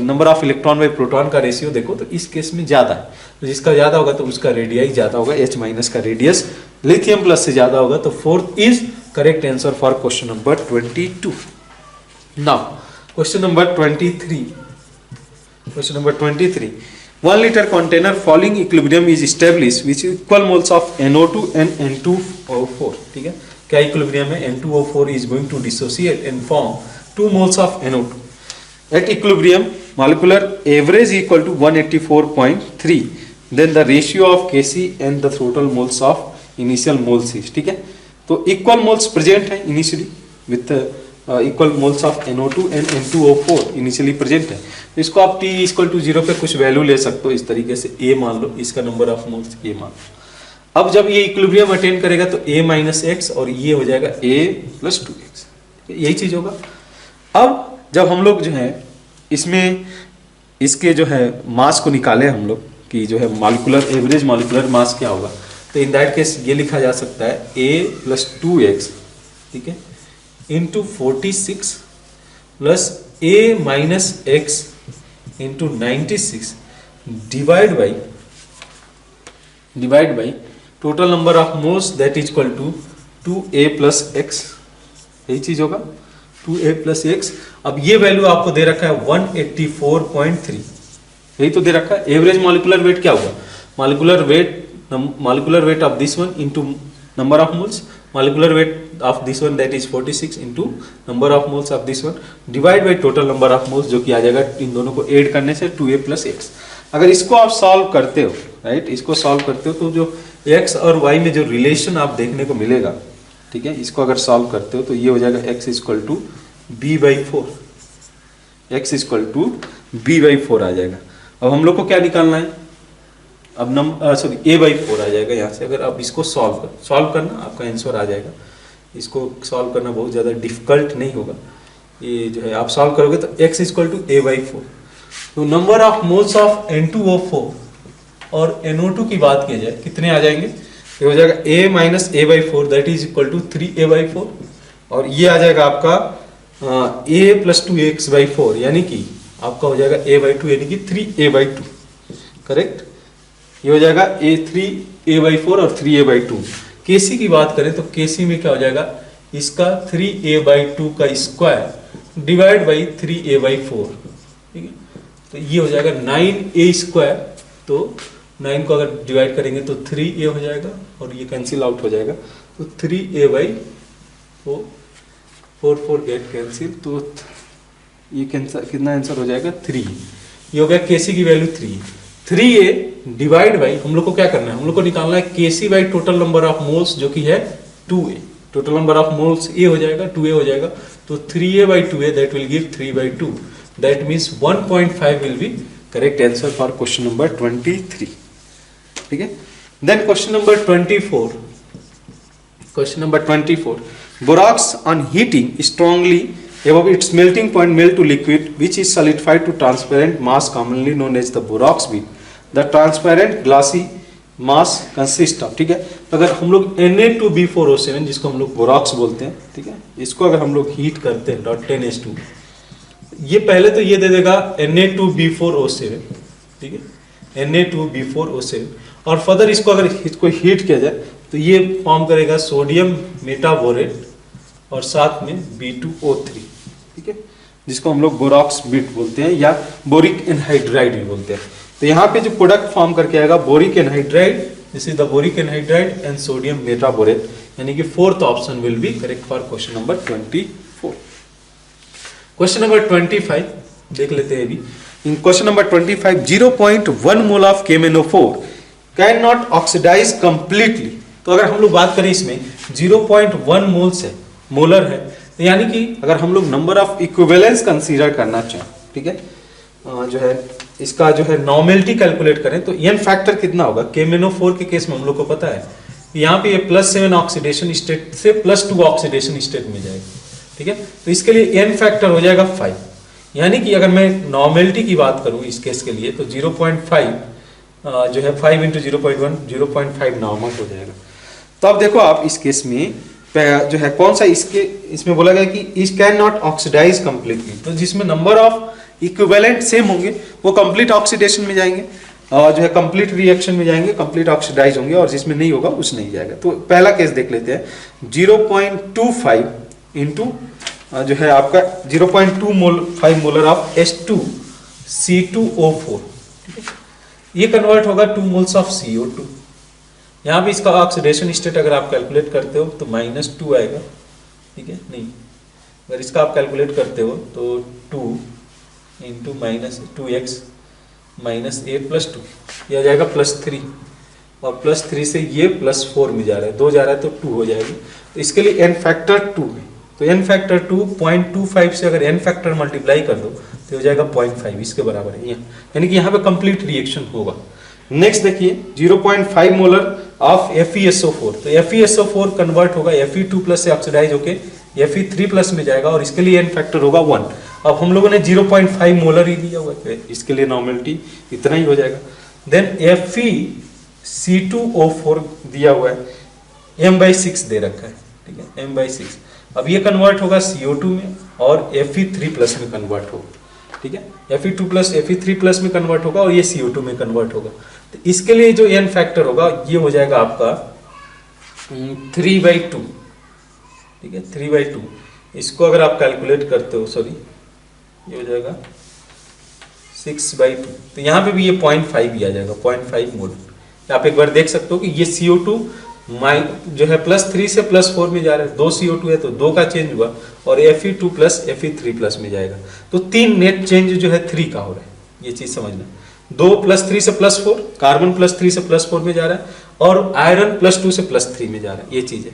number of electron by proton का रेशियो देखो तो इस केस में ज्यादा है, तो जिसका ज्यादा होगा तो उसका रेडियाई ज्यादा होगा, H माइनस का रेडियस लिथियम प्लस से ज्यादा होगा, तो fourth is correct answer for question number 22। Now question number 23, question number 23, 1 liter container falling equilibrium is established with equal moles of NO2 and N2O4, ठीक है, क्या इक्विलिब्रियम है, N2O4 is going to dissociate and form 2 moles of NO2 at equilibrium, molecular average equal to 184.3, then the ratio of Kc and the total moles of initial moles is, ठीक है, तो equal moles present है initially with equal moles of NO2 and N2O4 initially present है, तो इसको आप T equal to 0 पे कुछ वैल्यू ले सकते हो, इस तरीके से A मान लो, इसका नंबर ऑफ मोल्स A मान लो। अब जब ये इक्विलिब्रियम अटेन करेगा तो A माइनस एक्स और ये हो जाएगा A प्लस 2x, यही चीज होगा। अब जब हम लोग जो है इसमें इसके जो है मास को निकाले हम लोग कि जो है मॉलिक्यूलर एवरेज मॉलिक्यूलर मास क्या होगा, तो इन दैट केस ये लिखा जा सकता है A प्लस 2x, ठीक है, into 46 plus A minus x into 96 divide by total number of moles that is equal to 2A plus x, यही चीज होगा 2A प्लस एक्स। अब ये वैल्यू आपको दे रखा है 184.3, यही तो दे रखा है। एवरेज मॉलिक्यूलर वेट क्या होगा, molecular weight of this one into number of moles, molecular weight of this one that is 46 into number of moles of this one divide by total number of moles, जो कि आ जाएगा इन दोनों को add करने से 2A plus x. अगर इसको आप सॉल्व करते हो, राइट, इसको सॉल्व करते हो तो जो x और y में जो रिलेशन आप देखने को मिलेगा, ठीक है, इसको अगर सॉल्व करते हो तो ये हो जाएगा x equal to b/4, x equal to b/4 आ जाएगा। अब हम लोग को क्या निकालना है, अब A/4 आ जाएगा यहाँ से। अगर आप इसको सॉल्व करना आपका आंसर आ जाएगा, इसको सॉल्व करना बहुत ज़्यादा डिफिकल्ट नहीं होगा, ये जो है आप सॉल्व करोगे तो x इक्वल टू A/4। तो number of moles of N2O4 और NO2 की बात की जाए कितने आ जाएंगे, ये हो जाएगा a minus A by four that is equal to 3a/4 और ये आ जाएगा आपका a प्लस 2x/4 यानी कि आपका हो जाएगा a/2 यानी कि 3a/2 करेक्ट। ये हो जाएगा 3a/4 और 3a/2। केसी की बात करें तो केसी में क्या हो जाएगा इसका 3a/2 का स्क्वायर डिवाइड बाई 3a/4 ठीक है। तो ये हो जाएगा 9a²। तो 9 को अगर डिवाइड करेंगे तो 3a हो जाएगा और ये कैंसिल आउट हो जाएगा तो 3a/4 4 गेट कैंसिल तो ये कितना आंसर हो जाएगा 3। ये हो गया केसी की वैल्यू 3a डिवाइड बाई हम लोग को क्या करना है हम लोग को निकालना है KC by total number of moles जो कि है 2a। Total number of moles a हो जाएगा 2a हो जाएगा तो 3a/2a that will give 3/2 that means 1.5 will be correct answer for question number 23 ठीक है। Then question number 24 question number 24 borax on heating strongly above its melting point melt to liquid which is solidified to transparent mass commonly known as the borax bead. The transparent glassy mass consists of ठीक है। तो अगर हम लोग Na2B4O7 जिसको हम लोग borax बोलते हैं ठीक है इसको अगर हम लोग हीट करते हैं .10H2 ये पहले तो ये दे देगा Na2B4O7 ठीक है Na2B4O7 और फर्दर इसको अगर इसको हीट किया जाए तो ये फॉर्म करेगा सोडियम मेटाबोरेट और साथ में B2O3 ठीक है जिसको हम लोग बोराक्स बीट बोलते हैं या बोरिक एनहाइड्राइड भी बोलते हैं। तो यहाँ पे जो प्रोडक्ट फॉर्म करके आएगा boric anhydride this is the boric anhydride and sodium metaborate यानी कि fourth option will be correct for question number 24। Question number 25 देख लेते हैं अभी। In question number 25 0.1 mole of KMnO4 can not oxidize completely. तो अगर हम लोग बात करें इसमें 0.1 मोल्स है मोलर है तो यानी कि अगर हम लोग नंबर ऑफ इक्विवेलेंस कंसीडर करना चाहें ठीक है जो है इसका जो है नॉर्मेलिटी कैलकुलेट करें तो एन फैक्टर कितना होगा KMnO4 के केस में हम लोग को पता है यहाँ पे ये +7 ऑक्सीडेशन स्टेट से +2 ऑक्सीडेशन स्टेट में जाएगा ठीक है। तो इसके लिए एन फैक्टर हो जाएगा 5 यानी कि अगर मैं नॉर्मेलिटी की बात करूं इस केस के लिए तो 0.5 जो है 5 × 0.1 0.5 नॉर्मल हो जाएगा। तो अब देखो आप इस केस में जो है कौन सा इसमें बोला गया कि इस कैन नॉट ऑक्सीडाइज कंप्लीटली तो जिसमें नंबर ऑफ इक्विवेलेंट सेम होंगे वो कंप्लीट ऑक्सीडेशन में जाएंगे और जो है कंप्लीट रिएक्शन में जाएंगे कंप्लीट ऑक्सीडाइज होंगे और जिसमें नहीं होगा उस नहीं जाएगा। तो पहला केस देख लेते हैं 0.25 इंटू जो है आपका 0.25 मोलर ऑफ H2C2O4 ये कन्वर्ट होगा 2 मोल्स ऑफ CO2। यहाँ भी इसका ऑक्सीडेशन स्टेट अगर आप कैलकुलेट करते हो तो -2 आएगा ठीक है नहीं अगर इसका आप कैलकुलेट करते हो तो 2 इंटू -2x -8 + 2 ये आ जाएगा +3 और +3 से ये +4 में जा रहा है 2 जा रहा है तो 2 हो जाएगी। तो इसके लिए n फैक्टर 2 है तो n फैक्टर 2 0.25 से अगर n फैक्टर मल्टीप्लाई कर दो तो हो जाएगा 0.5 इसके बराबर है यानी कि यहाँ पे कंप्लीट रिएक्शन होगा। नेक्स्ट देखिए 0.5 मोलर ऑफ FeSO4 तो FeSO4 कन्वर्ट होगा Fe2+ से ऑक्सीडाइज होके Fe3+ में जाएगा और इसके लिए n फैक्टर होगा 1। अब हम लोगों ने 0.5 मोलर ही दिया हुआ है इसके लिए नॉर्मेलिटी इतना ही हो जाएगा। देन FeC2O4 दिया हुआ है m/6 दे रखा है ठीक है m/6। अब ये कन्वर्ट होगा CO2 में और Fe3+ में कन्वर्ट होगा ठीक है Fe2+ Fe3+ में कन्वर्ट होगा और ये CO2 में कन्वर्ट होगा। तो इसके लिए जो n फैक्टर होगा ये हो जाएगा आपका 3/2 ठीक है 3/2। इसको अगर आप कैलकुलेट करते हो सॉरी ये हो जाएगा 6/2 तो यहाँ पे भी ये 0.5 ही आ जाएगा 0.5 मोल। आप एक बार देख सकते हो कि ये CO2 जो है +3 से +4 में जा रहा है 2 CO2 है तो 2 का चेंज हुआ और Fe2+ Fe3+ में जाएगा तो 3 नेट चेंज जो है 3 का हो रहा है ये चीज समझना। 2 +3 से +4 कार्बन +3 से +4 में जा रहा है और आयरन +2 से +3 में जा रहा है ये चीज है।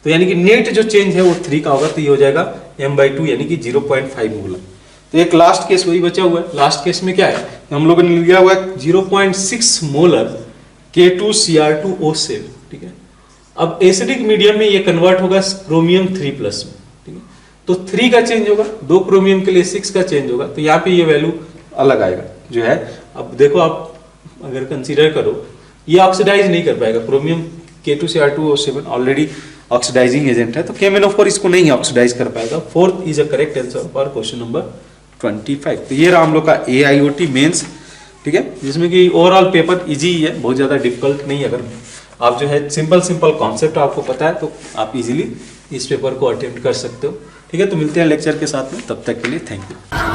तो यानी कि नेट जो चेंज है वो 3 का होगा तो ये हो जाएगा m/2 यानी कि 0.5 मोलर। तो एक लास्ट केस वही बचा हुआ है। लास्ट केस में क्या है हम लोगों ने लिया हुआ है 0.6 मोलर K2Cr2O7 ठीक है। अब एसिडिक मीडियम में ये कन्वर्ट होगा क्रोमियम 3+ में ठीक है। तो 3 का चेंज होगा 2 क्रोमियम के लिए 6 का चेंज होगा तो यहाँ पे ये वैल्यू अलग आएगा जो है। अब देखो आप अगर कंसीडर करो ये ऑक्सीडाइज नहीं कर पाएगा chromium K2Cr2O7 already oxidising agent है, तो KMnO4 इसको नहीं ऑक्सीडाइज कर पाएगा। Fourth is a correct answer for question number 25। तो ये रहा हम लोग का AIoT मेंस, ठीक है, जिसमें कि ओवरऑल पेपर इजी ही है, बहुत ज़्यादा डिफिकल्ट नहीं है। अगर आप जो है सिंपल कॉन्सेप्ट आपको पता है तो आप इजीली इस पेपर को अटेम्प्ट कर सकते हो। ठीक है, तो मिलते हैं लेक्चर के साथ में, तब तक के लिए थैंक यू।